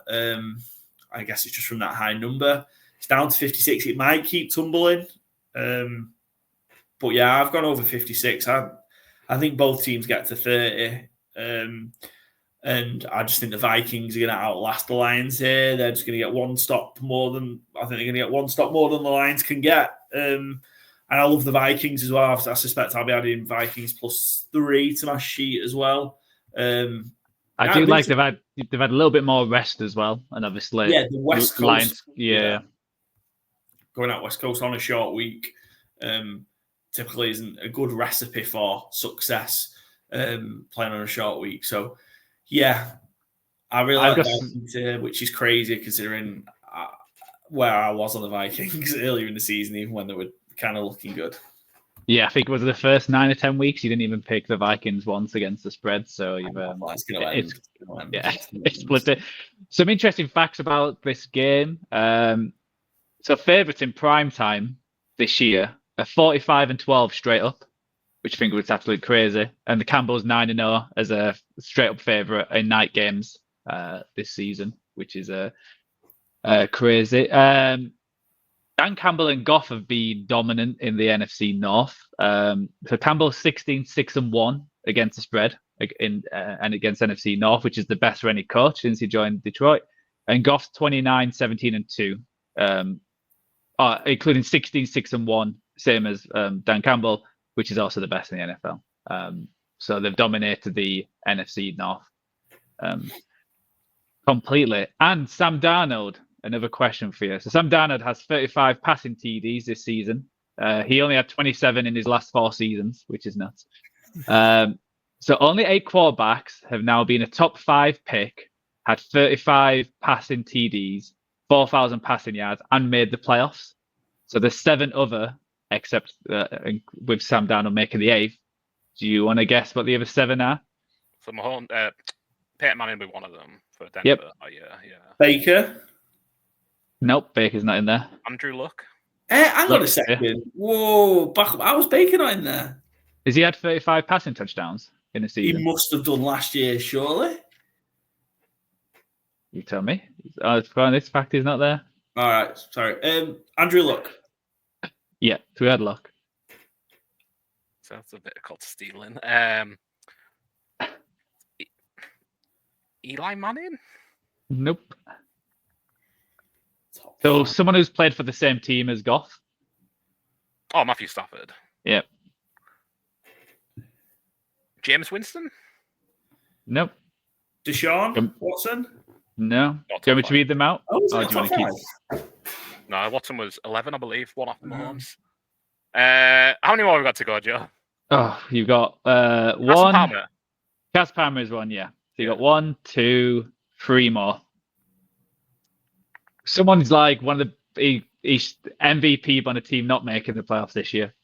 [SPEAKER 1] I guess it's just from that high number. It's down to 56. It might keep tumbling. But yeah, I've gone over 56. I think both teams get to 30. And I just think the Vikings are going to outlast the Lions here. They're just going to get one stop more than the Lions can get. And I love the Vikings as well. I suspect I'll be adding Vikings +3 to my sheet as well.
[SPEAKER 3] I do like they've had a little bit more rest as well, and obviously
[SPEAKER 1] the West Coast
[SPEAKER 3] Lions,
[SPEAKER 1] going out West Coast on a short week typically isn't a good recipe for success. Playing on a short week, so yeah, I really like Vikings here, which is crazy considering where I was on the Vikings earlier in the season, even when they were kind of looking good.
[SPEAKER 3] Yeah, I think it was the first 9 or 10 weeks you didn't even pick the Vikings once against the spread, so you've it's split it. Some interesting facts about this game. So favourites in prime time this year are 45-12 straight up, which I think was absolutely crazy. And the Campbell's 9-0 as a straight up favourite in night games this season, which is crazy. Dan Campbell and Goff have been dominant in the NFC North. So Campbell's 16-6-1 against the spread and against NFC North, which is the best for any coach since he joined Detroit. And Goff's 29-17-2, including 16-6-1, same as Dan Campbell, which is also the best in the NFL. So they've dominated the NFC North completely. And Sam Darnold, another question for you. So Sam Darnold has 35 passing TDs this season. He only had 27 in his last 4 seasons, which is nuts. So only 8 quarterbacks have now been a top 5 pick, had 35 passing TDs, 4,000 passing yards, and made the playoffs. So there's 7 other, except with Sam Darnold making the 8th. Do you want to guess what the other 7 are?
[SPEAKER 2] So Mahomes, Peyton Manning will be one of them for Denver.
[SPEAKER 3] Yep.
[SPEAKER 2] Oh, yeah.
[SPEAKER 1] Baker?
[SPEAKER 3] Nope, Baker's not in there.
[SPEAKER 2] Andrew Luck?
[SPEAKER 1] Hang on a second. Yeah. Whoa, how was Baker not in there?
[SPEAKER 3] Has he had 35 passing touchdowns in a season?
[SPEAKER 1] He must have done last year, surely.
[SPEAKER 3] You tell me. This fact is not there.
[SPEAKER 1] All right, sorry. Andrew Luck.
[SPEAKER 3] Yeah, so we had Luck.
[SPEAKER 2] So that's a bit called stealing. Eli Manning?
[SPEAKER 3] Nope. So someone who's played for the same team as Goff.
[SPEAKER 2] Oh, Matthew Stafford.
[SPEAKER 3] Yep.
[SPEAKER 2] James Winston?
[SPEAKER 3] Nope.
[SPEAKER 1] Deshaun Watson?
[SPEAKER 3] No. Do you want me to read them out?
[SPEAKER 1] Oh,
[SPEAKER 3] do you want to keep?
[SPEAKER 2] No, Watson was 11, I believe. One after Mahomes. How many more have we got to go, Joe?
[SPEAKER 3] Oh, you've got one.
[SPEAKER 2] Palmer.
[SPEAKER 3] Cass Palmer is one, yeah. So you got 1, 2, 3 more. Someone's like one of the MVP on a team not making the playoffs this year.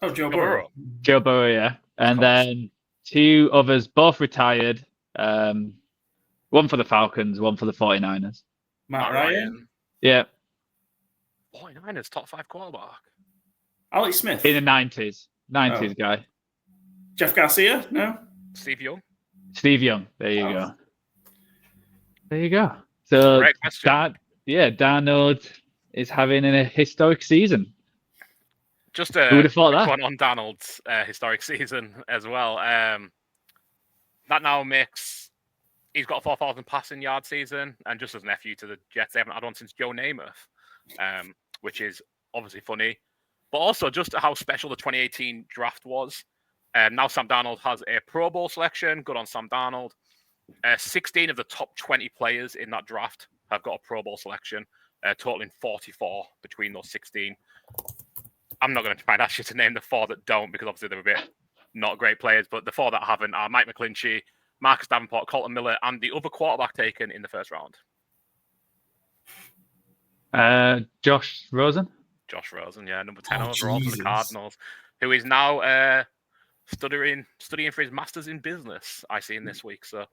[SPEAKER 1] Oh, Joe Burrow.
[SPEAKER 3] Joe Burrow, yeah. And then 2 others, both retired. One for the Falcons, one for the 49ers.
[SPEAKER 1] Matt Ryan.
[SPEAKER 3] Yeah.
[SPEAKER 2] 49ers, top 5 quarterback.
[SPEAKER 1] Alex Smith.
[SPEAKER 3] In the 90s. 90s guy.
[SPEAKER 1] Jeff Garcia? No.
[SPEAKER 2] Steve Young.
[SPEAKER 3] Steve Young. There you go. There you go. So, Darnold is having a historic season.
[SPEAKER 2] Just
[SPEAKER 3] who would have thought that?
[SPEAKER 2] One on Darnold's historic season as well. That now makes he's got a 4,000 passing yard season, and just as an FU to the Jets, they haven't had one since Joe Namath, which is obviously funny, but also just how special the 2018 draft was. Now Sam Darnold has a Pro Bowl selection. Good on Sam Darnold. 16 of the top 20 players in that draft have got a Pro Bowl selection, totaling 44 between those 16. I'm not going to try and ask you to name the 4 that don't, because obviously they're a bit not great players, but the 4 that haven't are Mike McClinchy, Marcus Davenport, Colton Miller, and the other quarterback taken in the first round.
[SPEAKER 3] Josh Rosen.
[SPEAKER 2] Josh Rosen, yeah, number 10 overall for
[SPEAKER 1] Jesus.
[SPEAKER 2] the Cardinals, who is now studying for his masters in business. I see him this week. So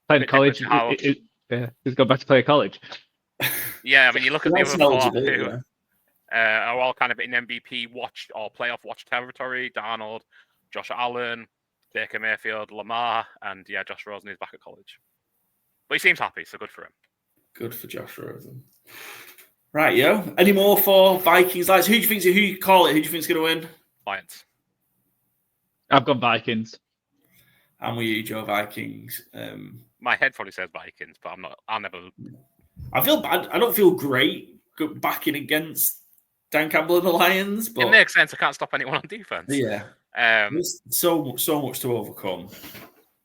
[SPEAKER 3] Playing college. He's gone back to play college.
[SPEAKER 2] Yeah, I mean, you look at the other 4 who are all kind of in MVP watch or playoff watch territory. Darnold, Josh Allen, Baker Mayfield, Lamar, and yeah, Josh Rosen is back at college. But he seems happy, so good for him.
[SPEAKER 1] Good for Josh Rosen. Right, yo. Any more for Vikings lads? Who do you call it? Who do you think's going to win?
[SPEAKER 2] Lions.
[SPEAKER 3] I've gone Vikings.
[SPEAKER 1] I'm with you, Joe. Vikings.
[SPEAKER 2] My head probably says Vikings, but I'm not. I'll never.
[SPEAKER 1] I feel bad. I don't feel great backing against Dan Campbell and the Lions, but
[SPEAKER 2] it makes sense. I can't stop anyone on defense.
[SPEAKER 1] Yeah. There's so much to overcome.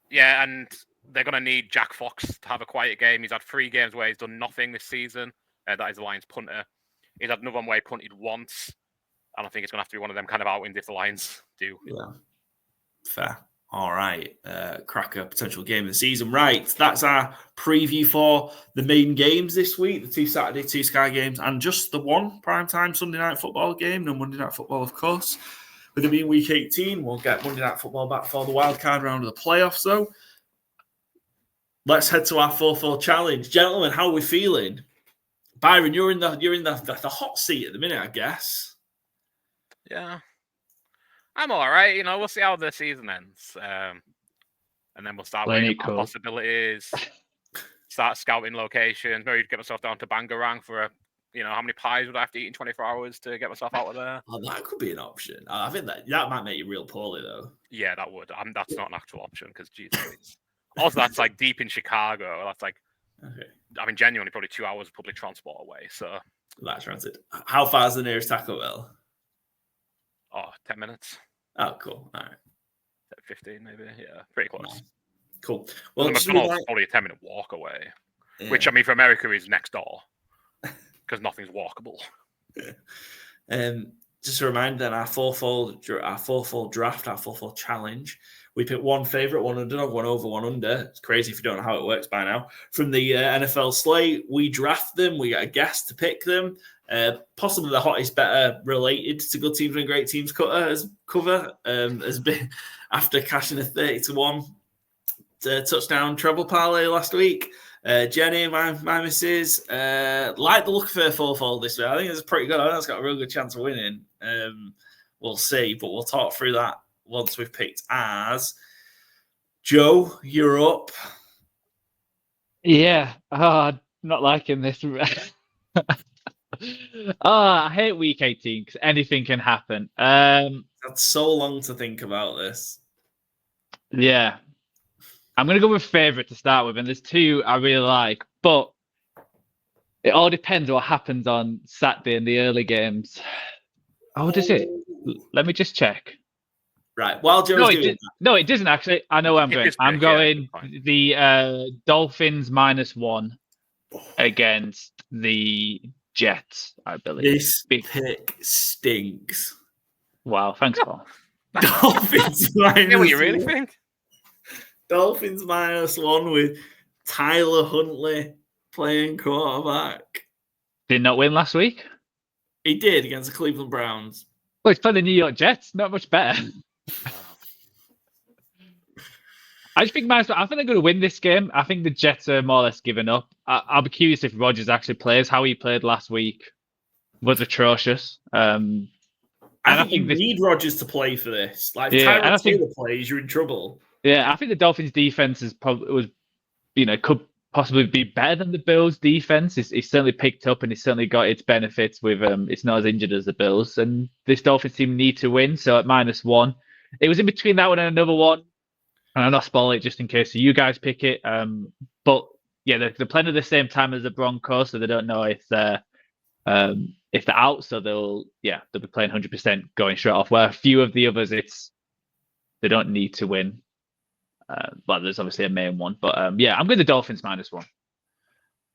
[SPEAKER 2] Yeah, and they're going to need Jack Fox to have a quiet game. He's had 3 games where he's done nothing this season. That is the Lions punter. He's had another one where he punted once. I don't think it's going to have to be one of them kind of outwins if the Lions do.
[SPEAKER 1] Yeah. Fair. All right. Cracker potential game of the season. Right. That's our preview for the main games this week. The 2 Saturday, 2 Sky games, and just the 1 primetime Sunday night football game. No Monday night football, of course. With it being week 18, we'll get Monday night football back for the wildcard round of the playoffs, though. Let's head to our 4-4 challenge. Gentlemen, how are we feeling? Byron, you're in the hot seat at the minute, I guess.
[SPEAKER 2] Yeah. I'm all right. You know, we'll see how the season ends. And then we'll start weighing up possibilities, start scouting locations, maybe get myself down to Bangarang for how many pies would I have to eat in 24 hours to get myself out of there?
[SPEAKER 1] Oh, that could be an option. I think that might make you real poorly, though.
[SPEAKER 2] Yeah, that would. That's not an actual option because, Jesus. Also, that's like deep in Chicago. That's like,
[SPEAKER 1] okay.
[SPEAKER 2] I mean, genuinely probably 2 hours of public transport away. So
[SPEAKER 1] that transit. How far is the nearest Taco Bell?
[SPEAKER 2] 10 minutes.
[SPEAKER 1] Oh, cool. All right.
[SPEAKER 2] 15 maybe. Yeah, pretty close.
[SPEAKER 1] Nice. Cool. Well,
[SPEAKER 2] McDonald's probably a 10-minute walk away, which I mean for America is next door because nothing's walkable.
[SPEAKER 1] Just a reminder, then our 4-4 draft, our 4-4 challenge. We pick 1 favorite, 1 underdog, 1 over, 1 under. It's crazy if you don't know how it works by now. From the NFL slate, we draft them. We get a guest to pick them. Possibly the hottest, better related to good teams and great teams cover has been after cashing a 30-1 touchdown treble parlay last week. Jenny, my missus, like the look of her 4-4 this week. I think it's pretty good. I think it's got a real good chance of winning. We'll see, but we'll talk through that once we've picked ours. Joe, you're up.
[SPEAKER 3] Yeah. Not liking this. I hate week 18 because anything can happen.
[SPEAKER 1] That's so long to think about this.
[SPEAKER 3] Yeah. I'm going to go with favorite to start with, and there's 2 I really like, but it all depends what happens on Saturday in the early games. Oh, does it? Let me just check.
[SPEAKER 1] Right. While Joe's doing that.
[SPEAKER 3] No, it doesn't actually. I know where I'm going. I'm going the Dolphins -1 against the Jets, I believe.
[SPEAKER 1] This pick stinks.
[SPEAKER 3] Wow, thanks, Paul.
[SPEAKER 1] Dolphins minus.
[SPEAKER 2] What you really think?
[SPEAKER 1] Dolphins -1 with Tyler Huntley playing quarterback.
[SPEAKER 3] Did not win last week.
[SPEAKER 1] He did against the Cleveland Browns.
[SPEAKER 3] Well, he's playing the New York Jets. Not much better. I just think I think they're going to win this game. I think the Jets are more or less giving up. I'll be curious if Rodgers actually plays. How he played last week was atrocious.
[SPEAKER 1] I think you need Rodgers to play for this. Like, if Tyrod Taylor plays, you're in trouble.
[SPEAKER 3] Yeah, I think the Dolphins' defense could possibly be better than the Bills' defense. It's certainly picked up and it's certainly got its benefits with it's not as injured as the Bills. And this Dolphins team need to win. So at -1, it was in between that one and another one. And I'm not spoiling it just in case you guys pick it. But yeah, they're playing at the same time as the Broncos, so they don't know if they're out. So they'll be playing 100% going straight off. Where a few of the others, they don't need to win. Well, there's obviously a main one, but I'm going the Dolphins -1.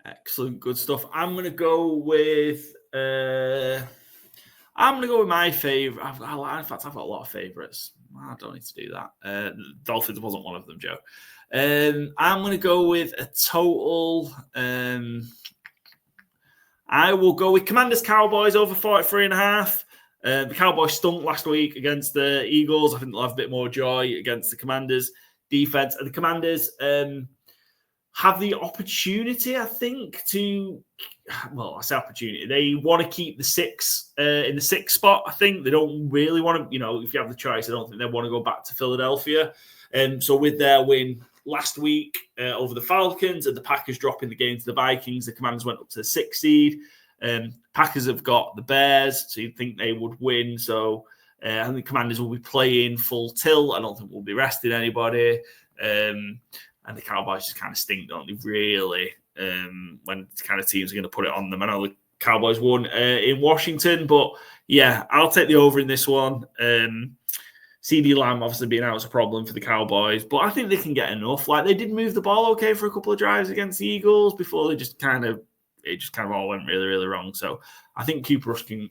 [SPEAKER 1] Excellent, good stuff. I'm going to go with my favorite. In fact, I've got a lot of favorites. I don't need to do that. Dolphins wasn't one of them, Joe. I'm going to go with a total. I will go with Commanders Cowboys over 43.5. The Cowboys stunk last week against the Eagles. I think they'll have a bit more joy against the Commanders defense. And the Commanders have the opportunity, I think, I say opportunity. They want to keep the 6 in the 6th spot, I think. They don't really want to, if you have the choice, I don't think they want to go back to Philadelphia. So with their win last week over the Falcons and the Packers dropping the game to the Vikings, the Commanders went up to the 6th seed. Packers have got the Bears, so you'd think they would win. So I think the Commanders will be playing full tilt. I don't think we'll be resting anybody. And the Cowboys just kind of stink, don't they, really, when kind of teams are going to put it on them. I know the Cowboys won in Washington, but yeah, I'll take the over in this one. CD Lamb obviously being out is a problem for the Cowboys, but I think they can get enough. Like, they did move the ball okay for a couple of drives against the Eagles before it just kind of all went really, really wrong. So I think Cooper Rush can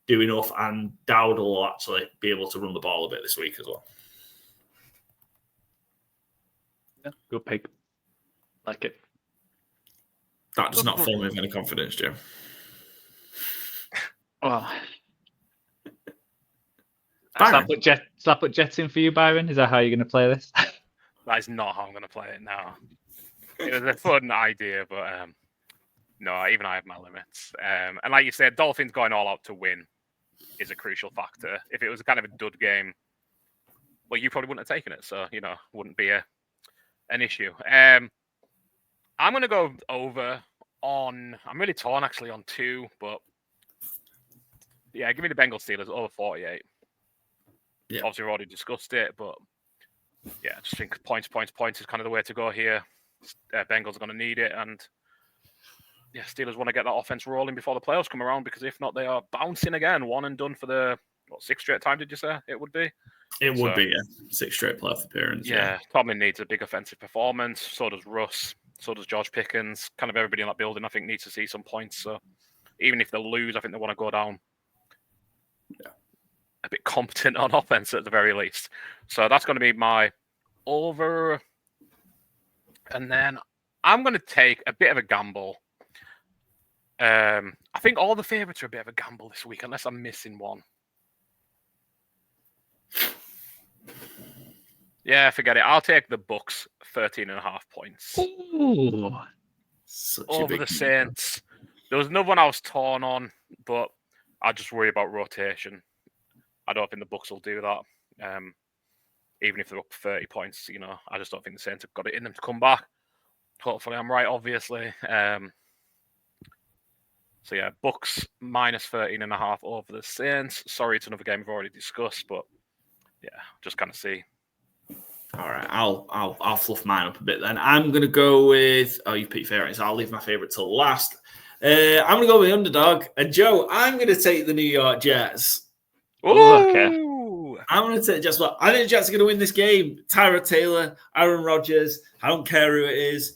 [SPEAKER 1] do enough, and Dowd will actually be able to run the ball a bit this week as well.
[SPEAKER 3] Yeah, good pick. Like it.
[SPEAKER 1] That does not fill me with any confidence, Joe.
[SPEAKER 3] Well, slap put Jets in for you, Byron. Is that how you're going to play this?
[SPEAKER 2] That is not how I'm going to play it now. It was a fun idea, but no, even I have my limits. And like you said, Dolphins going all out to win is a crucial factor. If it was kind of a dud game, well, you probably wouldn't have taken it, so wouldn't be an issue. I'm going to go over on. I'm really torn actually on 2, but yeah, give me the Bengals Steelers over 48. Yeah. Obviously, we've already discussed it, but yeah, I just think points is kind of the way to go here. Bengals are going to need it, and yeah, Steelers want to get that offense rolling before the playoffs come around, because if not, they are bouncing again. One and done for the 6th straight time. Did you say it would be?
[SPEAKER 1] It would be, yeah. 6 straight playoff appearance.
[SPEAKER 2] Yeah, Tomlin needs a big offensive performance. So does Russ. So does George Pickens. Kind of everybody in that building, I think, needs to see some points. So even if they lose, I think they want to go down a bit competent on offense at the very least. So that's going to be my over. And then I'm going to take a bit of a gamble. I think all the favourites are a bit of a gamble this week, unless I'm missing one. Yeah, forget it. I'll take the Bucks 13.5 points.
[SPEAKER 3] Ooh.
[SPEAKER 2] Over the Saints. There was another one I was torn on, but I just worry about rotation. I don't think the Bucks will do that. Even if they're up 30 points, I just don't think the Saints have got it in them to come back. Hopefully I'm right, obviously. So yeah, Bucks minus 13.5 over the Saints. Sorry, it's another game we've already discussed, but yeah, just kind of see.
[SPEAKER 1] All right, I'll fluff mine up a bit then. I'm going to go with... Oh, you picked your favourite, so I'll leave my favourite till last. I'm going to go with the underdog. And Joe, I'm going to take the New York Jets.
[SPEAKER 2] Ooh, okay.
[SPEAKER 1] I'm going to take the Jets. Well, I think the Jets are going to win this game. Tyrod Taylor, Aaron Rodgers. I don't care who it is.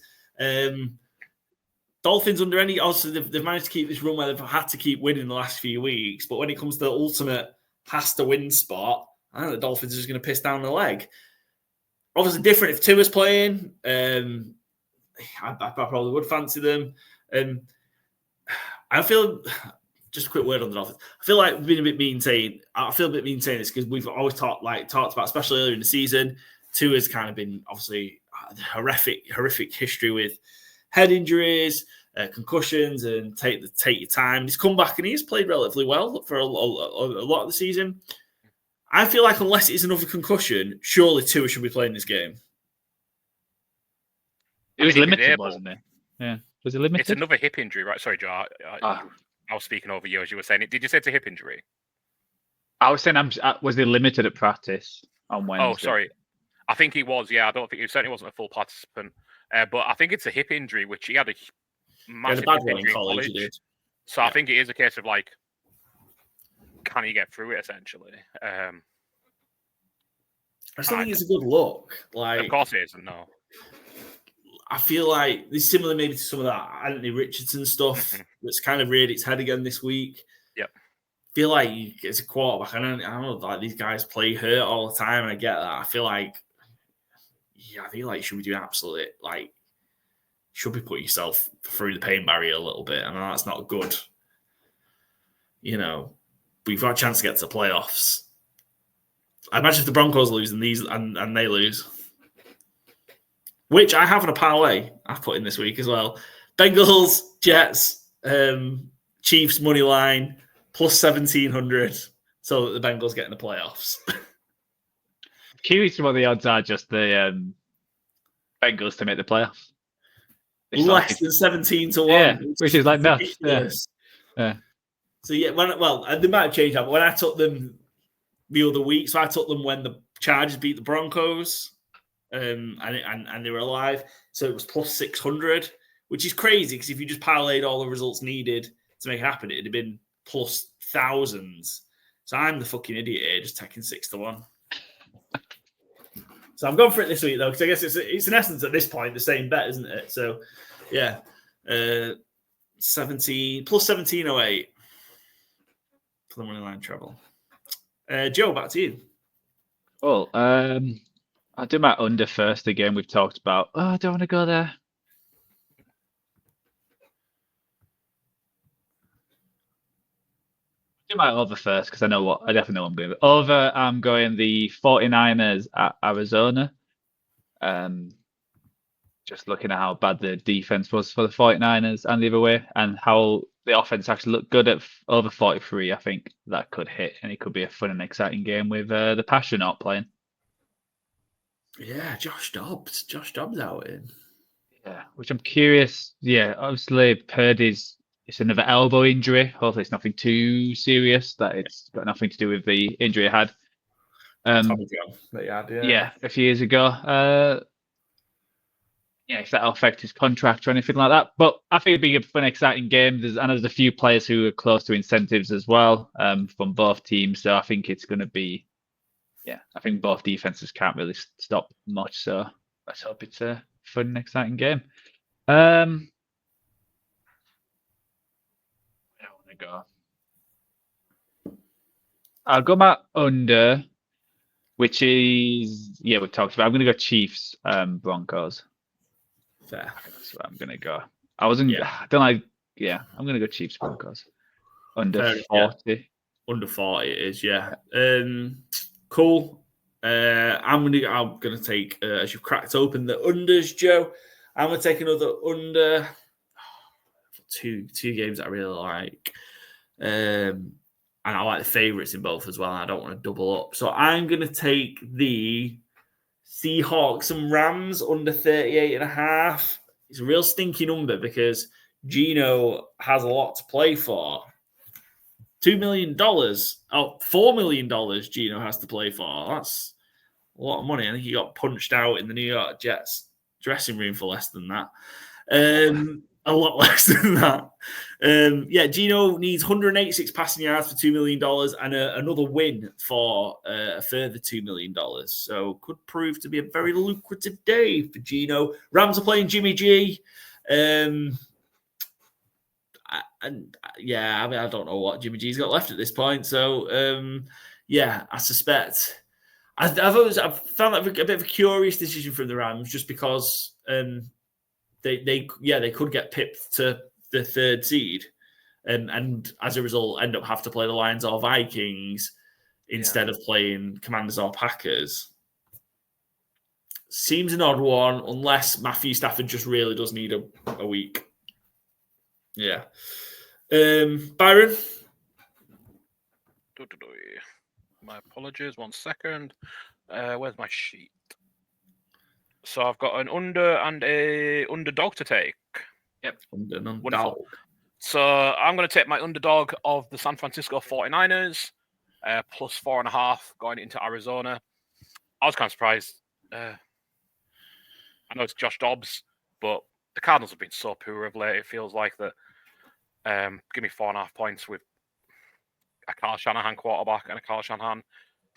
[SPEAKER 1] Dolphins under any... Also, they've managed to keep this run where they've had to keep winning the last few weeks. But when it comes to the ultimate has-to-win spot, I think the Dolphins are just going to piss down the leg. Obviously, different if Tua's playing. I probably would fancy them. I feel... Just a quick word on the Dolphins. I feel like we've been a bit mean saying... I feel a bit mean saying this because we've always talked about, especially earlier in the season, Tua's kind of been, obviously, horrific history with head injuries, concussions, and take your time. He's come back and he's played relatively well for a lot of the season. I feel like unless it's another concussion, surely Tua should be playing this game.
[SPEAKER 3] It was limited, wasn't it? Yeah. Was it limited?
[SPEAKER 2] It's another hip injury, right? Sorry, Joe. I was speaking over you as you were saying it. Did you say it's a hip injury?
[SPEAKER 3] I was saying, was they limited at practice on Wednesday?
[SPEAKER 2] Oh, sorry. I think he was, yeah. I don't think he certainly wasn't a full participant. But I think it's a hip injury, which he had a massive
[SPEAKER 1] bad
[SPEAKER 2] hip
[SPEAKER 1] one
[SPEAKER 2] injury
[SPEAKER 1] in college. He did.
[SPEAKER 2] So I think it is a case of like, can he get through it essentially?
[SPEAKER 1] I still think it's a good look. Like,
[SPEAKER 2] of course it isn't, no.
[SPEAKER 1] I feel like it's similar maybe to some of that Anthony Richardson stuff that's kind of reared its head again this week.
[SPEAKER 2] Yep.
[SPEAKER 1] feel like as a quarterback, I don't know, like these guys play hurt all the time, and I get that. I feel like, I feel like you should be doing absolutely, like, should be putting yourself through the pain barrier a little bit, and that's not good. But you've got a chance to get to the playoffs. I imagine if the Broncos lose and they lose, which I have in a parlay I've put in this week as well. Bengals, Jets, Chiefs money line plus 1,700, so that the Bengals get in the playoffs.
[SPEAKER 3] Curious to what the odds are, just the Bengals to make the playoffs.
[SPEAKER 1] Less than 17 to 1.
[SPEAKER 3] Yeah, which is like nuts. Yeah.
[SPEAKER 1] So they might have changed that, but when I took them the other week, so I took them when the Chargers beat the Broncos, and they were alive, so it was plus 600, which is crazy because if you just parlayed all the results needed to make it happen, it'd have been plus thousands. So I'm the fucking idiot here, just taking 6 to 1. So I'm going for it this week though, because I guess it's in essence at this point the same bet, isn't it? So yeah, 17 plus 1708 for the money line treble. Joe, back to you.
[SPEAKER 3] Well, I'll do my under first again. We've talked about. Oh, I don't want to go there. Do my over first because I definitely know what I'm going with. Over, I'm going the 49ers at Arizona. Just looking at how bad the defense was for the 49ers and the other way, and how the offense actually looked good at over 43. I think that could hit, and it could be a fun and exciting game with the passion not playing.
[SPEAKER 1] Yeah, Josh Dobbs out in.
[SPEAKER 3] Yeah, which I'm curious. Yeah, obviously Purdy's. It's another elbow injury. Hopefully, it's nothing too serious. That it's got nothing to do with the injury I had. Yeah, a few years ago. If that'll affect his contract or anything like that. But I think it'd be a fun, exciting game. There's a few players who are close to incentives as well from both teams. So I think it's going to be, I think both defenses can't really stop much. So let's hope it's a fun and exciting game. Where do I want to go? I'll go my under, which is, we've talked about. I'm going to go Chiefs, Broncos.
[SPEAKER 1] Fair.
[SPEAKER 3] That's where I'm going to go. I'm going to go Chiefs, Broncos. Under 40.
[SPEAKER 1] Under 40 it is, yeah. Cool. I'm gonna take as you've cracked open the unders, Joe. I'm gonna take another under. Two games I really like. And I like the favourites in both as well. I don't want to double up. So I'm gonna take the Seahawks and Rams under 38.5. It's a real stinky number because Gino has a lot to play for. $2 million. $4 million Gino has to play for. That's a lot of money. I think he got punched out in the New York Jets dressing room for less than that. A lot less than that. Gino needs 186 passing yards for $2 million and another win for a further $2 million. So could prove to be a very lucrative day for Gino. Rams are playing Jimmy G. I don't know what Jimmy G's got left at this point. So, I suspect. I've found that a bit of a curious decision from the Rams, just because they could get pipped to the third seed, and as a result end up have to play the Lions or Vikings instead of playing Commanders or Packers. Seems an odd one, unless Matthew Stafford just really does need a week. Yeah. Byron?
[SPEAKER 2] My apologies, 1 second. Where's my sheet? So I've got an under and a underdog to take.
[SPEAKER 3] Yep.
[SPEAKER 1] Underdog.
[SPEAKER 2] So I'm going to take my underdog of the San Francisco 49ers, plus 4.5 going into Arizona. I was kind of surprised. I know it's Josh Dobbs, but the Cardinals have been so poor of late. It feels like that. Give me 4.5 points with a Kyle Shanahan quarterback and a Kyle Shanahan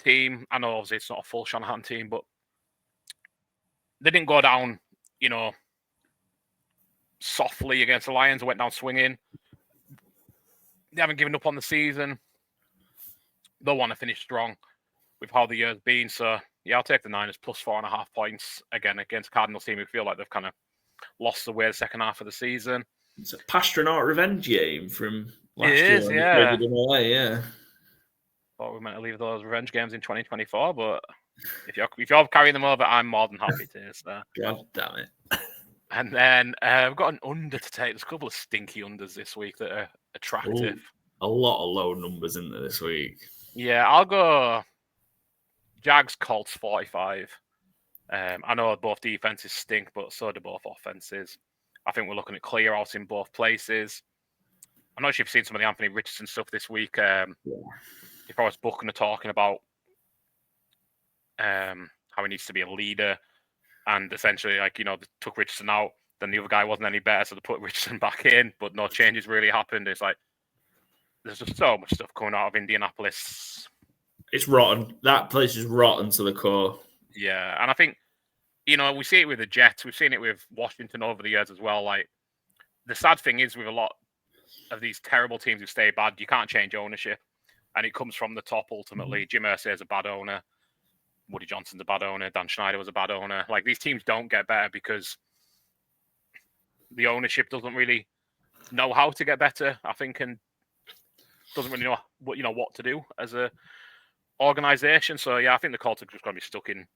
[SPEAKER 2] team. I know obviously it's not a full Shanahan team, but they didn't go down, softly against the Lions. They went down swinging. They haven't given up on the season. they'll want to finish strong with how the year's been. So yeah, I'll take the Niners plus 4.5 points again against Cardinals team who feel like they've kind of lost the way the second half of the season.
[SPEAKER 1] It's a Pasternak revenge game from last
[SPEAKER 2] It
[SPEAKER 1] year.
[SPEAKER 2] is, yeah.
[SPEAKER 1] Yeah.
[SPEAKER 2] Thought we were meant to leave those revenge games in 2024, but if you're carrying them over, I'm more than happy to. So.
[SPEAKER 1] God damn it.
[SPEAKER 2] And then we've got an under to take. There's a couple of stinky unders this week that are attractive.
[SPEAKER 1] Ooh, a lot of low numbers in there this week.
[SPEAKER 2] Yeah, I'll go Jags Colts 45. I know both defenses stink, but so do both offenses. I think we're looking at clear outs in both places. I'm not sure if you've seen some of the Anthony Richardson stuff this week. If I was booking or talking about how he needs to be a leader, and essentially, like, they took Richardson out, then the other guy wasn't any better, so they put Richardson back in, but no changes really happened. It's like there's just so much stuff coming out of Indianapolis.
[SPEAKER 1] It's rotten. That place is rotten to the core.
[SPEAKER 2] Yeah, and I think, we see it with the Jets. We've seen it with Washington over the years as well. Like, the sad thing is with a lot of these terrible teams who stay bad, you can't change ownership. And it comes from the top ultimately. Jim Irsay is a bad owner. Woody Johnson's a bad owner. Dan Schneider was a bad owner. Like, these teams don't get better because the ownership doesn't really know how to get better, I think, and doesn't really know what to do as a organization. So yeah, I think the Colts are just going to be stuck in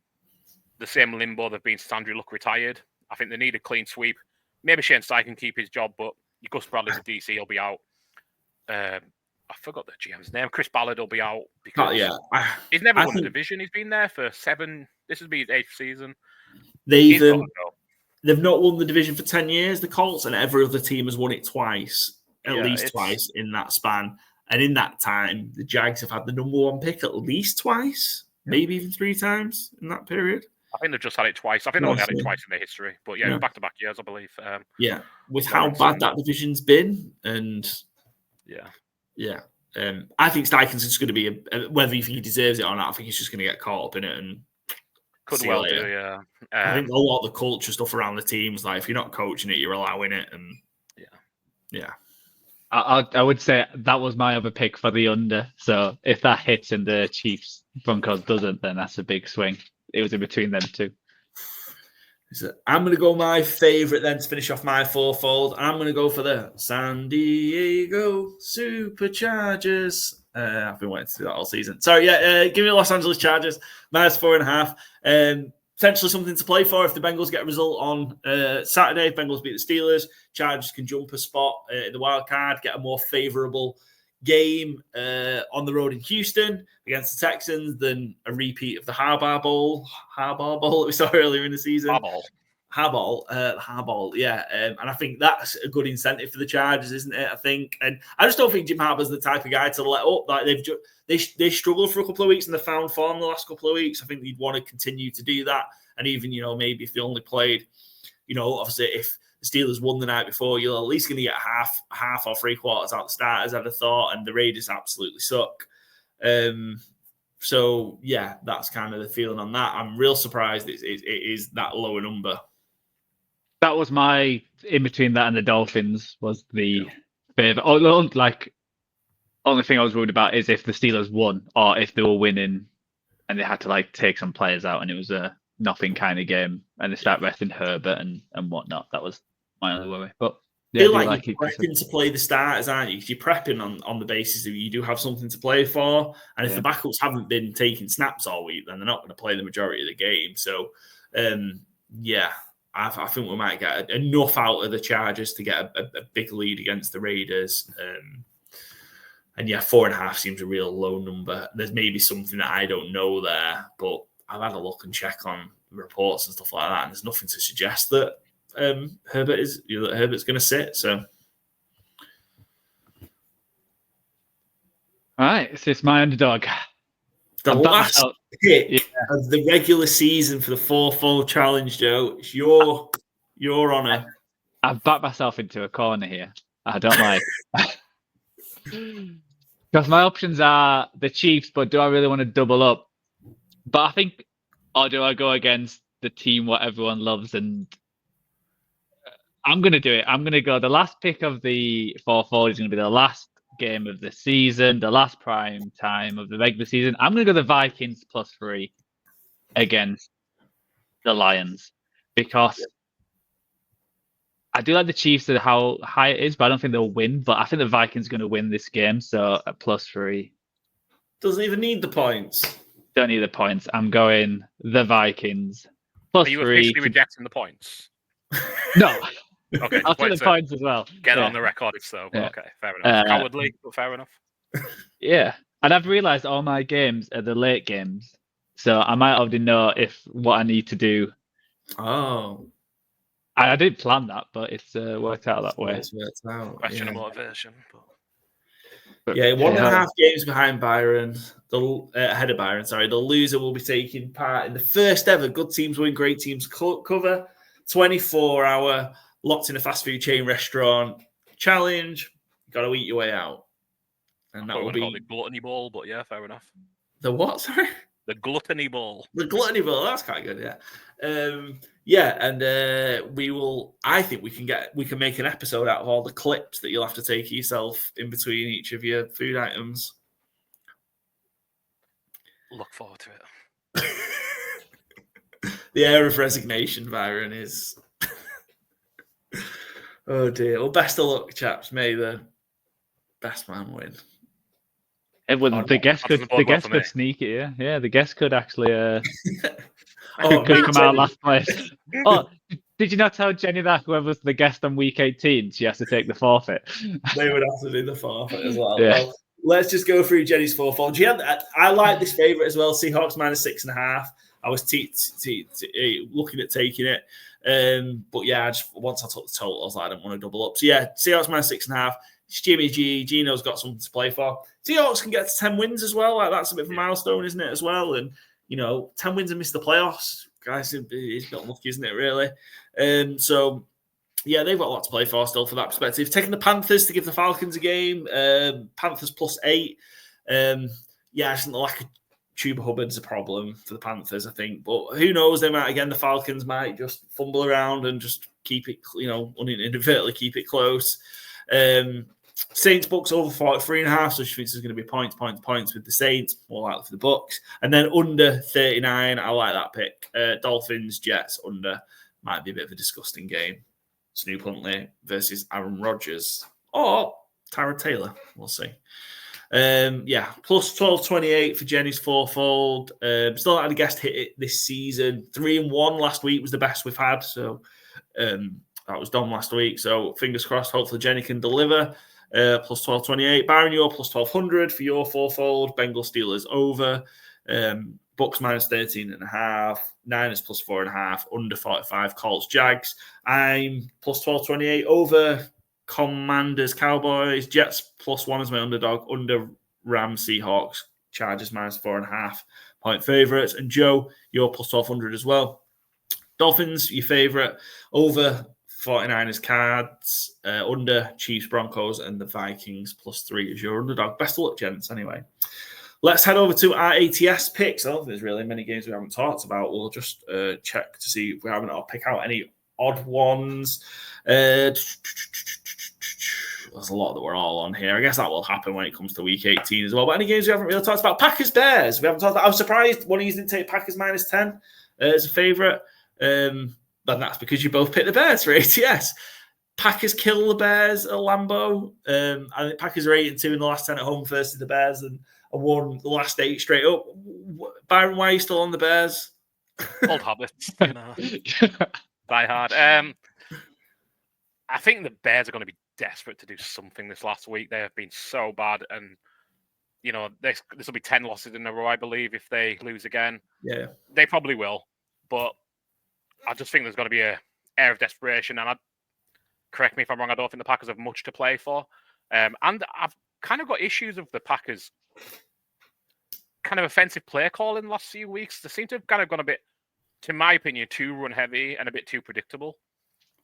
[SPEAKER 2] the same limbo they've been since Andrew Luck retired. I think they need a clean sweep. Maybe Shane Steichen can keep his job, but Gus Bradley's a DC, he'll be out. I forgot the GM's name. Chris Ballard will be out because he's never won the division. He's been there for 7. This will be his 8th season.
[SPEAKER 1] They've not won the division for 10 years, the Colts, and every other team has won it twice, at least twice in that span. And in that time, the Jags have had the number 1 pick at least twice, maybe even 3 times in that period.
[SPEAKER 2] I think they've just had it twice. I think they've only had it twice in their history. But yeah, back-to-back years, I believe.
[SPEAKER 1] With how bad that division's been. And I think Steichen's just going to be, whether you think he deserves it or not, I think he's just going to get caught up in it. And
[SPEAKER 2] could well do, yeah.
[SPEAKER 1] I think a lot of the culture stuff around the teams, like if you're not coaching it, you're allowing it. And yeah.
[SPEAKER 3] I would say that was my other pick for the under. So if that hits and the Chiefs Broncos doesn't, then that's a big swing. It was in between them two.
[SPEAKER 1] I'm going to go my favorite then to finish off my fourfold. I'm going to go for the San Diego Superchargers. I've been waiting to do that all season. Sorry, give me the Los Angeles Chargers minus 4.5. Potentially something to play for if the Bengals get a result on Saturday. If Bengals beat the Steelers, Chargers can jump a spot in the wild card, get a more favorable game on the road in Houston against the Texans than a repeat of the Harbaugh Bowl that we saw earlier in the season. Harbaugh, yeah. And I think that's a good incentive for the Chargers, isn't it? I think, and I just don't think Jim Harbaugh's the type of guy to let up. Like they struggled for a couple of weeks and they found form the last couple of weeks. I think they'd want to continue to do that. And even, maybe if they only played, obviously if the Steelers won the night before, you're at least going to get half or 3/4 out the starters, I'd have thought, and the Raiders absolutely suck. So yeah, that's kind of the feeling on that. I'm real surprised it is that lower number.
[SPEAKER 3] That was my in between that and the Dolphins was the favorite. Like, only thing I was worried about is if the Steelers won or if they were winning and they had to take some players out and it was a nothing kind of game and they start resting Herbert and whatnot. That was my only worry. But
[SPEAKER 1] I feel like you're prepping to play the starters, aren't you? Because you're prepping on the basis that you do have something to play for. And if the backups haven't been taking snaps all week, then they're not going to play the majority of the game. So, I think we might get enough out of the Chargers to get a big lead against the Raiders. And 4.5 seems a real low number. There's maybe something that I don't know there, but I've had a look and check on reports and stuff like that, and there's nothing to suggest that Herbert's going to sit. So,
[SPEAKER 3] all right, so it's my underdog.
[SPEAKER 1] The last pick of the regular season for the fourfold challenge, Joe. It's your honour.
[SPEAKER 3] I've backed myself into a corner here. I don't like because my options are the Chiefs, but do I really want to double up? But I think, or do I go against the team what everyone loves? And I'm going to do it. I'm going to go. The last pick of the fourfold is going to be the last game of the season, the last prime time of the regular season. I'm going to go the Vikings +3 against the Lions because I do like the Chiefs and how high it is, but I don't think they'll win. But I think the Vikings are going to win this game, so a +3.
[SPEAKER 1] Doesn't even need the points.
[SPEAKER 3] Don't need the points. I'm going the Vikings +3.
[SPEAKER 2] Are you officially rejecting the points?
[SPEAKER 3] No.
[SPEAKER 2] Okay,
[SPEAKER 3] I'll take the points as well.
[SPEAKER 2] Get it on the record if so.
[SPEAKER 3] Yeah.
[SPEAKER 2] Okay, fair enough. Cowardly, but fair enough.
[SPEAKER 3] Yeah. And I've realised all my games are the late games. So I might already know what I need to do.
[SPEAKER 1] Oh.
[SPEAKER 3] I didn't plan that, but it's worked out that way.
[SPEAKER 1] It's worked out.
[SPEAKER 2] Question of motivation.
[SPEAKER 3] But,
[SPEAKER 1] 1.5 games behind Byron. Ahead of Byron, sorry. The loser will be taking part in the first ever Good Teams Win, Great Teams cover 24-hour locked in a fast food chain restaurant challenge. Got to eat your way out. And that will be
[SPEAKER 2] the gluttony ball, but yeah, fair enough.
[SPEAKER 1] The what? Sorry,
[SPEAKER 2] the gluttony ball.
[SPEAKER 1] The gluttony ball. That's quite good. Yeah, and we will. I think we can make an episode out of all the clips that you'll have to take yourself in between each of your food items.
[SPEAKER 2] Look forward to it.
[SPEAKER 1] The air of resignation, Byron, is. Oh dear. Well, best of luck, chaps. May the best man win.
[SPEAKER 3] The guest could sneak it. Yeah. The guest could actually could come out last place. Oh, did you not tell Jenny that whoever's the guest on week 18, she has to take the forfeit?
[SPEAKER 1] They would have to do the forfeit as well.
[SPEAKER 3] Yeah.
[SPEAKER 1] Well, let's just go through Jenny's fourfold. I like this favourite as well. Seahawks -6.5. I was looking at taking it. But yeah, once I took the total, I was like, I don't want to double up. So yeah, Seahawks -6.5. It's Jimmy G. Gino's got something to play for. Seahawks can get to 10 wins as well. Like, that's a bit of a milestone, isn't it, as well? And, 10 wins and miss the playoffs. Guys, he's got lucky, isn't it, really? So, yeah, they've got a lot to play for still for that perspective. Taking the Panthers to give the Falcons a game. Panthers +8. Yeah, I just think the lack of Chuba Hubbard's a problem for the Panthers, I think. But who knows? The Falcons might just fumble around and just keep it, inadvertently keep it close. Saints Bucks over 43.5, so she thinks there's going to be points with the Saints, more likely for the Bucks. And then under 39, I like that pick. Dolphins, Jets under, might be a bit of a disgusting game. Snoop Huntley versus Aaron Rodgers or Tyrod Taylor, we'll see. +12.28 for Jenny's fourfold. Still not had a guest hit it this season. 3-1 last week was the best we've had, so that was done last week. So fingers crossed, hopefully Jenny can deliver. +12.28. Byron, you're +1200 for your fourfold. Bengals Steelers over. Bucks -13.5. Niners +4.5. Under 45. Colts Jags. I'm +12.28 over. Commanders Cowboys. Jets +1 as my underdog. Under Rams Seahawks. Chargers -4.5 point favourites. And Joe, you're +1200 as well. Dolphins, your favourite. Over 49ers Cards, under Chiefs Broncos, and the Vikings +3 as your underdog. Best of luck, gents, anyway. Let's head over to our ATS picks. I don't think there's really many games we haven't talked about. We'll just check to see if we haven't. I'll pick out any odd ones. There's a lot that we're all on here. I guess that will happen when it comes to week 18 as well. But any games we haven't really talked about? Packers Bears. We haven't talked about. I was surprised one of you didn't take Packers -10 as a favourite. But that's because you both picked the Bears for ATS. Packers kill the Bears at Lambeau. I think Packers are 8-2 in the last 10 at home versus the Bears and won the last 8 straight up. Byron, why are you still on the Bears?
[SPEAKER 2] Old habits. Die hard. I think the Bears are going to be desperate to do something this last week. They have been so bad, and this will be 10 losses in a row, I believe, if they lose again.
[SPEAKER 1] Yeah,
[SPEAKER 2] they probably will, but I just think there's going to be an air of desperation. And correct me if I'm wrong, I don't think the Packers have much to play for. And I've kind of got issues with the Packers' kind of offensive play call in the last few weeks. They seem to have kind of gone a bit, to my opinion, too run heavy and a bit too predictable.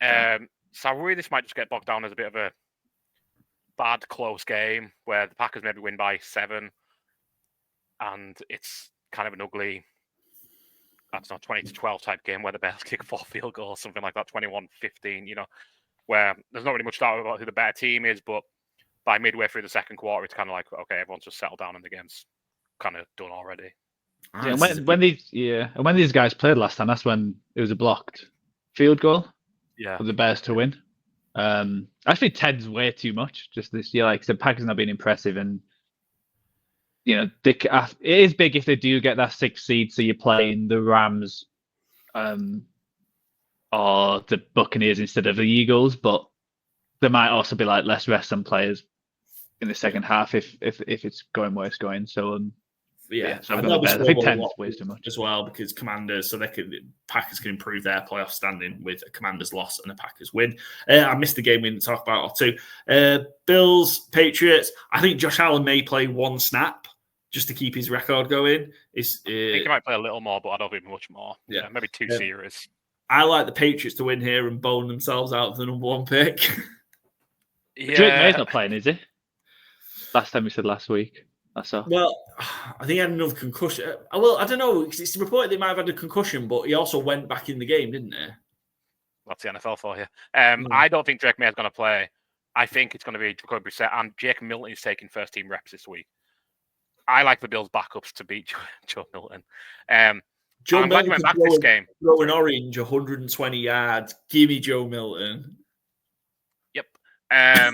[SPEAKER 2] So I worry this might just get bogged down as a bit of a bad, close game where the Packers maybe win by 7. And it's kind of an ugly, that's not 20-12 type game where the Bears kick 4 field goals, something like that, 21-15, where there's not really much doubt about who the better team is, but by midway through the second quarter, it's kind of like, okay, everyone's just settled down and the game's kind of done already.
[SPEAKER 3] Yeah, and when these guys played last time, that's when it was a blocked field goal for the Bears to win. I think 10's way too much just this year. Like the Packers not been impressive, and it is big if they do get that 6th seed. So you're playing the Rams, or the Buccaneers instead of the Eagles, but there might also be like less rest on players in the second half if it's going where it's going. So so I've got the Bears. I think 10's way too much
[SPEAKER 1] as well, because Commanders, so Packers can improve their playoff standing with a Commanders loss and a Packers win. I missed the game we didn't talk about or two. Bills, Patriots. I think Josh Allen may play one snap just to keep his record going. I think
[SPEAKER 2] he might play a little more, but I don't think much more. Yeah, maybe 2 series.
[SPEAKER 1] I like the Patriots to win here and bone themselves out of the number 1 pick.
[SPEAKER 3] Drake May's not playing, is he? Last time we said last week.
[SPEAKER 1] Well, I think he had another concussion. Well, I don't know. It's reported they might have had a concussion, but he also went back in the game, didn't he?
[SPEAKER 2] That's the NFL for you. I don't think Drake May is going to play. I think it's going to be Jacoby Brissett, and Jake Milton is taking first-team reps this week. I like the Bills' backups to beat Joe Milton.
[SPEAKER 1] Joe
[SPEAKER 2] I'm glad you went back this game.
[SPEAKER 1] Throw an orange, 120 yards. Give me Joe Milton.
[SPEAKER 2] Yep. I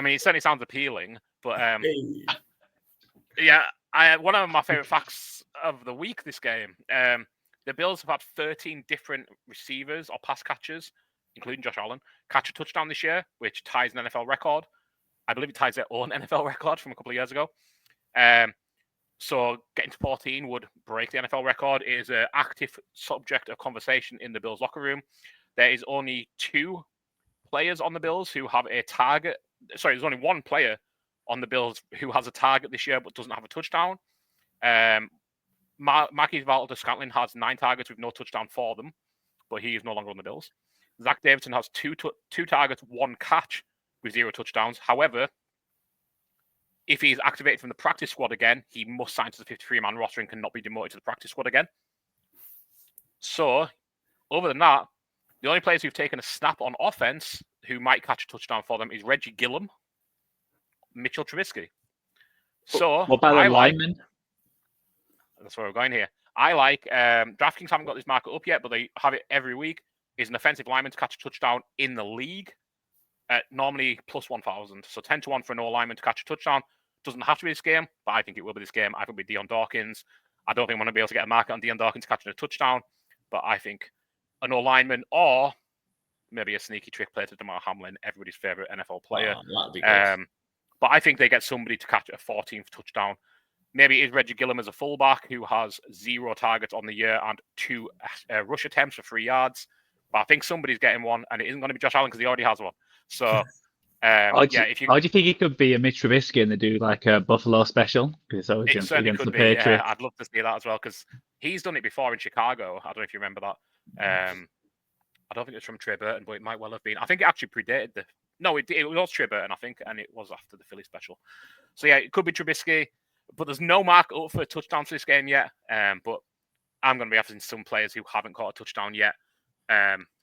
[SPEAKER 2] mean, it certainly sounds appealing, but one of my favorite facts of the week this game. The Bills have had 13 different receivers or pass catchers, including Josh Allen, catch a touchdown this year, which ties an NFL record. I believe it ties their own NFL record from a couple of years ago. So getting to 14 would break the NFL record. It is an active subject of conversation in the Bills locker room. There is only 2 players on the Bills who have a target. Sorry, there's only 1 player on the Bills who has a target this year but doesn't have a touchdown. Marquise Valdes-Scantling has 9 targets with no touchdown for them, but he is no longer on the Bills. Zach Davidson has two targets, 1 catch with 0 touchdowns. However, if he's activated from the practice squad again, he must sign to the 53-man roster and cannot be demoted to the practice squad again. So, other than that, the only players who've taken a snap on offense who might catch a touchdown for them is Reggie Gillum, Mitchell Trubisky. So,
[SPEAKER 3] what about the linemen?
[SPEAKER 2] That's where we're going here. I like DraftKings haven't got this market up yet, but they have it every week. Is an offensive lineman to catch a touchdown in the league at normally plus 1,000. So 10-1 for an O-lineman to catch a touchdown. Doesn't have to be this game, but I think it will be this game. I think with Deion Dawkins. I don't think I'm going to be able to get a market on Deion Dawkins catching a touchdown, but I think an O-lineman or maybe a sneaky trick play to DeMar Hamlin, everybody's favorite NFL player.
[SPEAKER 1] That'd be good.
[SPEAKER 2] But I think they get somebody to catch a 14th touchdown. Maybe it's Reggie Gillum as a fullback who has 0 targets on the year and 2 rush attempts for 3 yards. But I think somebody's getting one, and it isn't going to be Josh Allen because he already has one. So,
[SPEAKER 3] how do you think it could be a Mitch Trubisky and they do like a Buffalo special? Because it's always against the Patriots.
[SPEAKER 2] Yeah, I'd love to see that as well because he's done it before in Chicago. I don't know if you remember that. I don't think it's from Trey Burton, but it might well have been. I think it actually predated the. No, it was Trey Burton, I think, and it was after the Philly special. So yeah, it could be Trubisky, but there's no mark up for a touchdown for this game yet. But I'm going to be having some players who haven't caught a touchdown yet.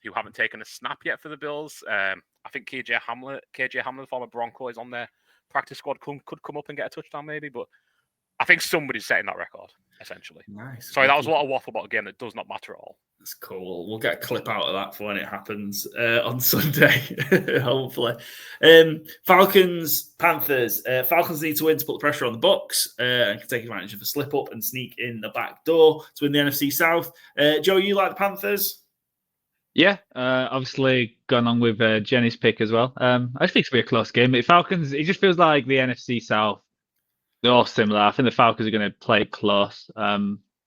[SPEAKER 2] Who haven't taken a snap yet for the Bills. I think KJ Hamler, former Bronco, is on their practice squad. Could come up and get a touchdown maybe, but I think somebody's setting that record, essentially.
[SPEAKER 1] Nice.
[SPEAKER 2] Sorry, that was a lot of waffle about a game that does not matter at all.
[SPEAKER 1] That's cool. We'll get a clip out of that for when it happens on Sunday, hopefully. Falcons, Panthers. Falcons need to win to put the pressure on the Bucs and can take advantage of a slip-up and sneak in the back door to win the NFC South. Joe, you like the Panthers?
[SPEAKER 3] Yeah, obviously gone on with Jenny's pick as well. I just think it's going to be a close game. The Falcons, it just feels like the NFC South, they're all similar. I think the Falcons are going to play close.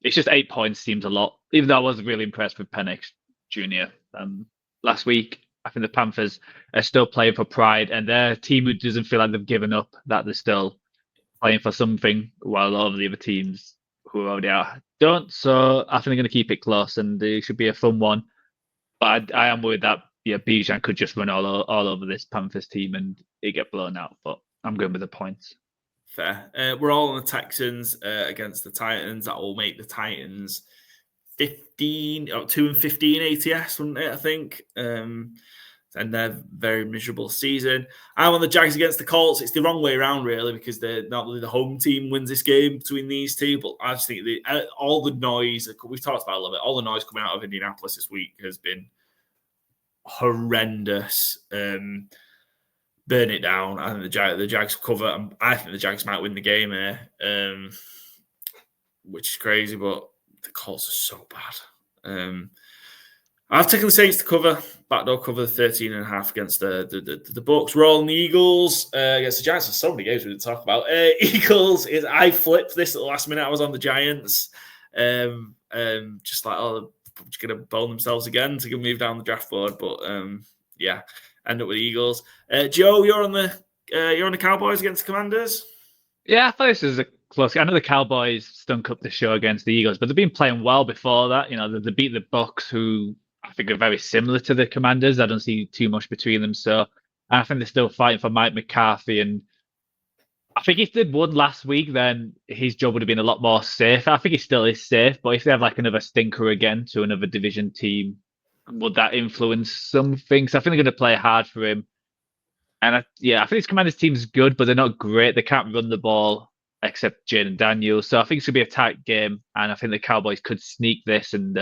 [SPEAKER 3] It's just 8 points seems a lot, even though I was really impressed with Penix Jr. Last week. I think the Panthers are still playing for pride, and their team who doesn't feel like they've given up, that they're still playing for something, while all of the other teams who already are don't. So I think they're going to keep it close, and it should be a fun one. But I am worried that Bijan could just run all over this Panthers team and it get blown out. But I'm going with the points.
[SPEAKER 1] Fair. We're all on the Texans against the Titans. That will make the Titans 2-15 ATS, wouldn't it? I think. and their very miserable season. I'm on the Jags against the Colts. It's the wrong way around, really, because not really the home team wins this game between these two, but I just think all the noise, we've talked about it a little bit, all the noise coming out of Indianapolis this week has been horrendous. Burn it down. I think the Jags cover. I think the Jags might win the game here, which is crazy, but the Colts are so bad. I've taken the Saints to cover, backdoor cover 13.5 against the Bucs. Rolling the Eagles against the Giants. There's so many games we didn't talk about. Eagles I flipped this at the last minute. I was on the Giants. Just like, oh, they're just going to bone themselves again to move down the draft board. But yeah, end up with the Eagles. Joe, you're on the Cowboys against the Commanders.
[SPEAKER 3] Yeah, I thought this was a close. I know the Cowboys stunk up the show against the Eagles, but they've been playing well before that. They beat the Bucs, who I think are very similar to the Commanders. I don't see too much between them. So I think they're still fighting for Mike McCarthy. And I think if they'd won last week, then his job would have been a lot more safe. I think he still is safe, but if they have like another stinker again to another division team, would that influence something? So I think they're going to play hard for him. And I think this Commanders team's good, but they're not great. They can't run the ball except Jaden Daniels. So I think it's going to be a tight game. And I think the Cowboys could sneak this and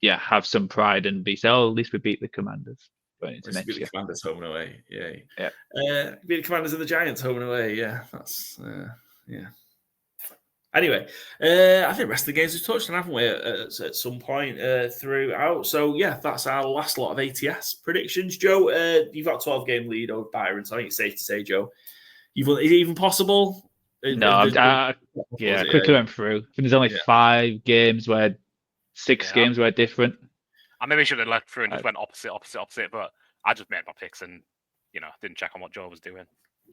[SPEAKER 3] have some pride and be at least we beat the Commanders.
[SPEAKER 1] Beat the Commanders home and away. Yeah. Beat the Commanders and the Giants home and away. Yeah. That's Anyway, I think the rest of the games we've touched on, haven't we, at some point throughout. So, yeah, that's our last lot of ATS predictions. Joe, you've got a 12-game lead over Byron, so I think it's safe to say, Joe, is it even possible?
[SPEAKER 3] No, quickly went through. I think there's only 5 games where 6 games were different.
[SPEAKER 2] I maybe should have left through and just went opposite, but I just made my picks and, didn't check on what Joe was doing.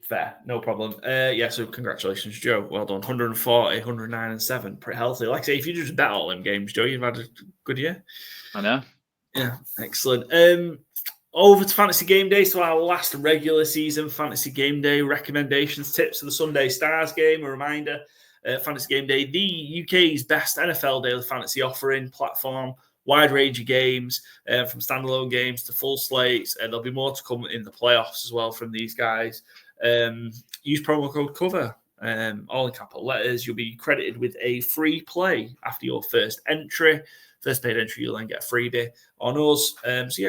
[SPEAKER 1] Fair, no problem. So congratulations, Joe. Well done. 140, 109 and 7. Pretty healthy. Like I say, if you just bet all them games, Joe, you've had a good year.
[SPEAKER 3] I know.
[SPEAKER 1] Yeah, excellent. Over to Fantasy Game Day. So our last regular season Fantasy Game Day recommendations, tips for the Sunday Stars game. A reminder, Fantasy Game Day, the UK's best NFL daily fantasy offering platform. Wide range of games, from standalone games to full slates. And there'll be more to come in the playoffs as well from these guys. Use promo code COVER, all in capital letters. You'll be credited with a free play after your first entry. First paid entry, you'll then get a freebie on us.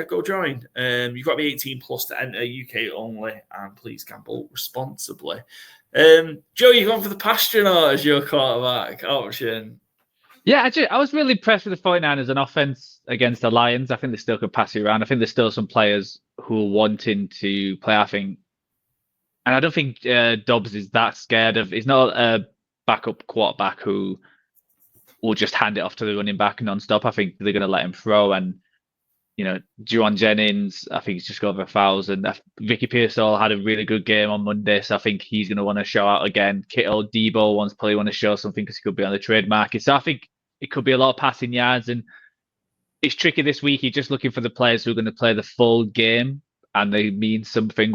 [SPEAKER 1] Go join. You've got to be 18 plus to enter, UK only, and please gamble responsibly. Joe, you've gone for the Pastronaut as your quarterback option.
[SPEAKER 3] Yeah, I was really impressed with the 49ers on offense against the Lions. I think they still could pass you around. I think there's still some players who are wanting to play. And I don't think Dobbs is that scared of. He's not a backup quarterback who will just hand it off to the running back nonstop. I think they're going to let him throw. And Juwan Jennings, I think he's just got over 1,000. Vicky Pearsall had a really good game on Monday, so I think he's going to want to show out again. Kittle, Debo probably want to show something because he could be on the trade market. So I think it could be a lot of passing yards, and it's tricky this week. You're just looking for the players who are going to play the full game, and they mean something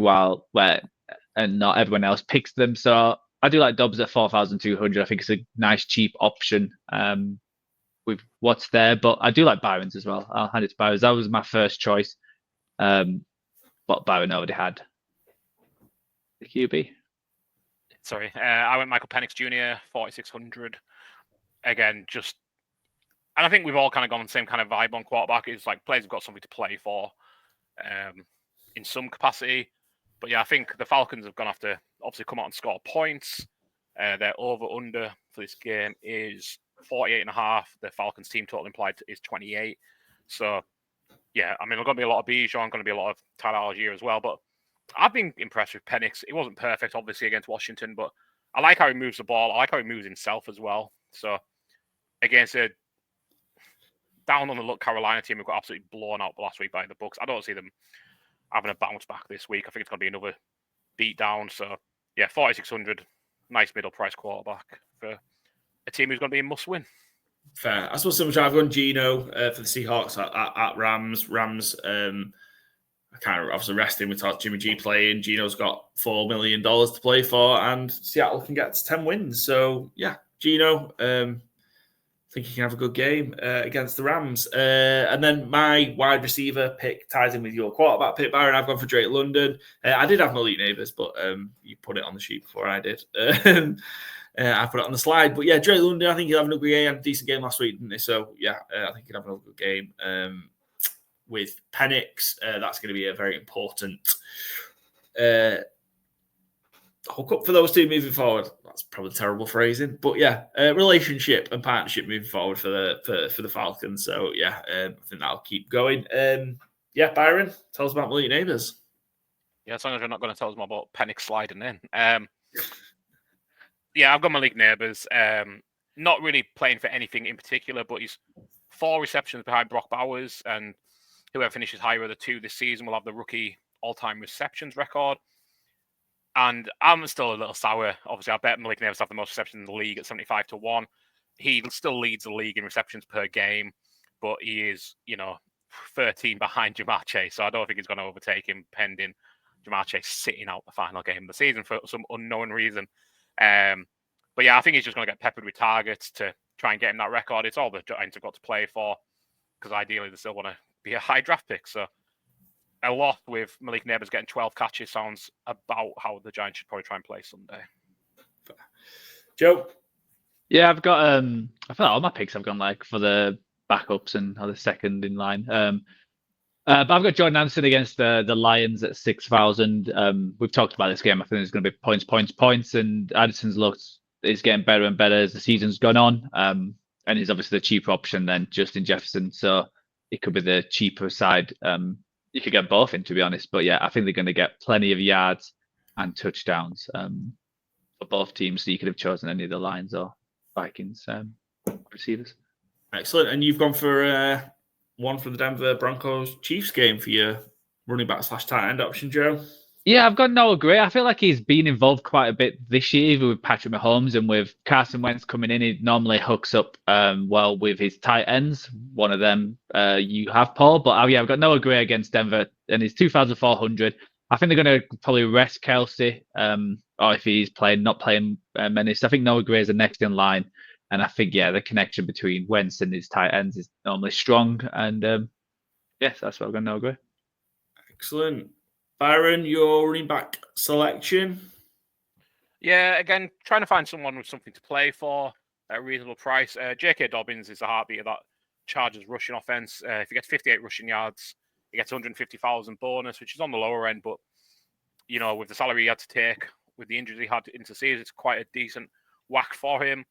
[SPEAKER 3] and not everyone else picks them. So I do like Dobbs at 4,200. I think it's a nice cheap option with what's there, but I do like Byron's as well. I'll hand it to Byron's. That was my first choice, but Byron already had the QB.
[SPEAKER 2] Sorry, I went Michael Penix Jr. 4,600. Again, and I think we've all kind of gone the same kind of vibe on quarterback. It's like players have got something to play for in some capacity. But yeah, I think the Falcons have gone after obviously come out and score points. Their over-under for this game is 48.5. The Falcons team total implied is 28. So yeah, I mean, there's going to be a lot of Bijan, going to be a lot of Tyler Algier as well. But I've been impressed with Penix. It wasn't perfect, obviously, against Washington, but I like how he moves the ball. I like how he moves himself as well. So against a down on the luck Carolina team who got absolutely blown out last week by the Bucs, I don't see them having a bounce back this week. I think it's going to be another beat down. So, yeah, 4,600, nice middle price quarterback for a team who's going to be a must win.
[SPEAKER 1] Fair. I suppose so much. I've gone Geno for the Seahawks at Rams. I can't obviously resting. We talked Jimmy G playing. Geno's got $4 million to play for, and Seattle can get to 10 wins. So, yeah, Geno. I think think he can have a good game against the Rams. And then my wide receiver pick ties in with your quarterback pick, Byron. I've gone for Drake London. I did have Malik Neighbours, but you put it on the sheet before I did. I put it on the slide. But yeah, Drake London, I think he'll have another good game. He had a decent game last week, didn't he? So yeah, I think he'll have another good game. With Penix, that's going to be a very important hook up for those two moving forward. That's probably terrible phrasing, but yeah, relationship and partnership moving forward for the Falcons. So yeah, I think that'll keep going. Yeah, Byron, tell us about Malik Neighbours.
[SPEAKER 2] Yeah, as long as you're not going to tell us more about Penix sliding in. Yeah, I've got Malik Neighbours. Not really playing for anything in particular, but he's 4 receptions behind Brock Bowers, and whoever finishes higher of the 2 this season will have the rookie all-time receptions record. And I'm still a little sour. Obviously, I bet Malik Neighbours have the most receptions in the league at 75-1. He still leads the league in receptions per game, but he is, 13 behind Jamar Chase. So I don't think he's going to overtake him pending Jamar Chase sitting out the final game of the season for some unknown reason. But yeah, I think he's just going to get peppered with targets to try and get him that record. It's all the Giants have got to play for, because ideally they still want to be a high draft pick. So a lot with Malik Neighbours getting 12 catches sounds about how the Giants should probably try and play Sunday.
[SPEAKER 1] Joe?
[SPEAKER 3] Yeah, I've got I feel like all my picks I've gone like for the backups and the second in line. But I've got Jordan Anderson against the Lions at 6,000. We've talked about this game. I think there's going to be points, and Anderson's is getting better and better as the season's gone on. And he's obviously the cheaper option than Justin Jefferson, so it could be the cheaper side. You could get both in, to be honest. But yeah, I think they're going to get plenty of yards and touchdowns for both teams. So you could have chosen any of the Lions or Vikings receivers.
[SPEAKER 1] Excellent. And you've gone for one for the Denver Broncos Chiefs game for your running back / tight end option, Joe.
[SPEAKER 3] Yeah, I've got Noah Gray. I feel like he's been involved quite a bit this year, even with Patrick Mahomes and with Carson Wentz coming in. He normally hooks up well with his tight ends. One of them you have, Paul. But I've got Noah Gray against Denver, and he's 2,400. I think they're going to probably rest Kelsey, or if he's not playing Menace. I think Noah Gray is the next in line. And I think, the connection between Wentz and his tight ends is normally strong. And yes, that's what I'm going to Noah Gray.
[SPEAKER 1] Excellent. Byron, your running back selection?
[SPEAKER 2] Yeah, again, trying to find someone with something to play for at a reasonable price. J.K. Dobbins is the heartbeat of that Chargers rushing offense. If he gets 58 rushing yards, he gets 150,000 bonus, which is on the lower end. But, with the salary he had to take, with the injuries he had into season, it's quite a decent whack for him.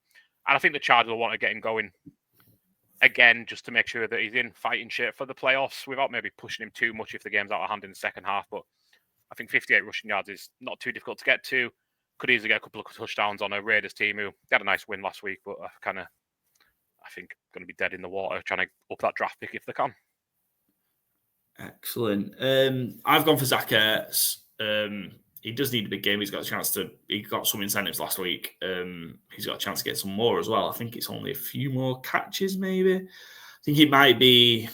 [SPEAKER 2] And I think the Chargers will want to get him going again, just to make sure that he's in fighting shape for the playoffs without maybe pushing him too much if the game's out of hand in the second half. But I think 58 rushing yards is not too difficult to get to. Could easily get a couple of touchdowns on a Raiders team who had a nice win last week, but I think going to be dead in the water trying to up that draft pick if they can.
[SPEAKER 1] Excellent. I've gone for Zach Ertz. He does need a big game. He got some incentives last week. He's got a chance to get some more as well. I think it's only a few more catches, maybe. I think it might be.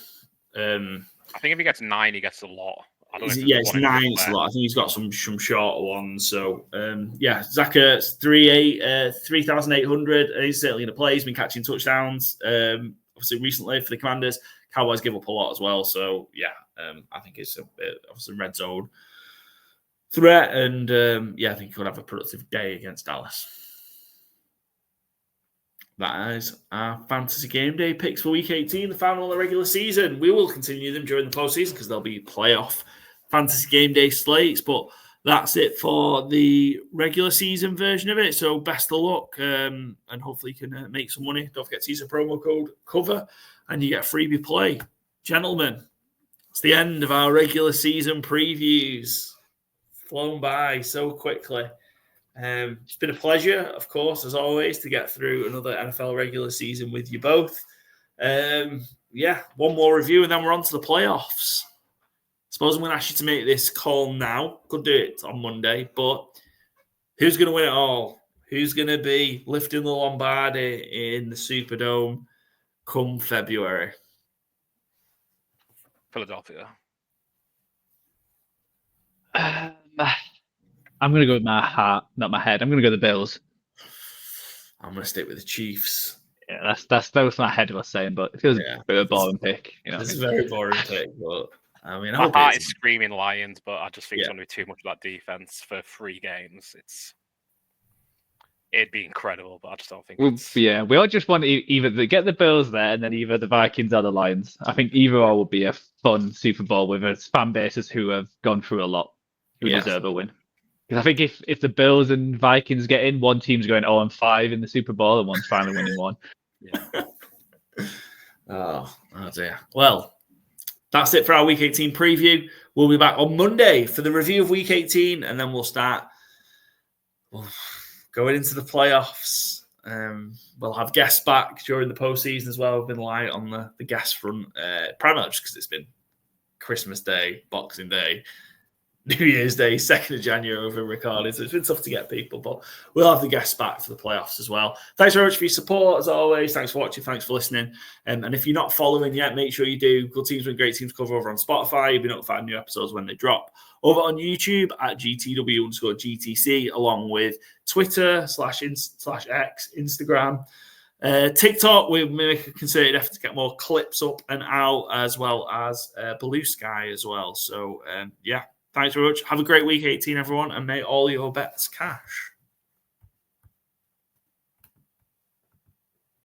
[SPEAKER 2] I think if he gets 9, he gets a lot.
[SPEAKER 1] It's 9. It's a lot. I think he's got some shorter ones. So, Zach Ertz, 3,800. He's certainly going to play. He's been catching touchdowns. Obviously, recently for the Commanders, Cowboys give up a lot as well. So, I think it's a bit obviously red zone threat. And, I think he could have a productive day against Dallas. That is our fantasy game day picks for week 18, the final of the regular season. We will continue them during the postseason because there'll be playoff fantasy game day slates, but that's it for the regular season version of it. So best of luck, and hopefully you can make some money. Don't forget to use the promo code COVER and you get a freebie play. Gentlemen, it's the end of our regular season previews. Flown by so quickly. It's been a pleasure, of course, as always, to get through another NFL regular season with you both. One more review and then we're on to the playoffs. Suppose I'm going to ask you to make this call now. Could do it on Monday, but who's going to win it all? Who's going to be lifting the Lombardi in the Superdome come February?
[SPEAKER 2] Philadelphia.
[SPEAKER 3] I'm going to go with my heart, not my head. I'm going to go the Bills.
[SPEAKER 1] I'm going to stick with the Chiefs.
[SPEAKER 3] Yeah, that's what my head was saying, but it feels a bit of a boring pick.
[SPEAKER 1] It's a very boring pick, but I mean,
[SPEAKER 2] my heart is screaming Lions, but I just think it's going to be too much of that defense for 3 games. It'd be incredible, but I just don't think it's...
[SPEAKER 3] Yeah, we all just want to either get the Bills there and then either the Vikings or the Lions. I think either or would be a fun Super Bowl with us fan bases who have gone through a lot, who deserve a win. Because I think if the Bills and Vikings get in, one team's going 0-5 in the Super Bowl and one's finally winning one.
[SPEAKER 1] Yeah. oh dear. Well, that's it for our Week 18 preview. We'll be back on Monday for the review of Week 18, and then we'll start... going into the playoffs. We'll have guests back during the postseason as well. We've been light on the guest front, primarily just because it's been Christmas Day, Boxing Day, New Year's Day, 2nd of January we've been recording, so it's been tough to get people, but we'll have the guests back for the playoffs as well. Thanks very much for your support, as always. Thanks for watching. Thanks for listening. And if you're not following yet, make sure you do. Good Teams with Great Teams cover over on Spotify. You'll be notified new episodes when they drop. Over on YouTube at GTW_GTC, along with Twitter /X, Instagram, TikTok. We make a concerted effort to get more clips up and out, as well as Blue Sky as well. So, thanks very much. Have a great Week 18, everyone, and may all your bets cash.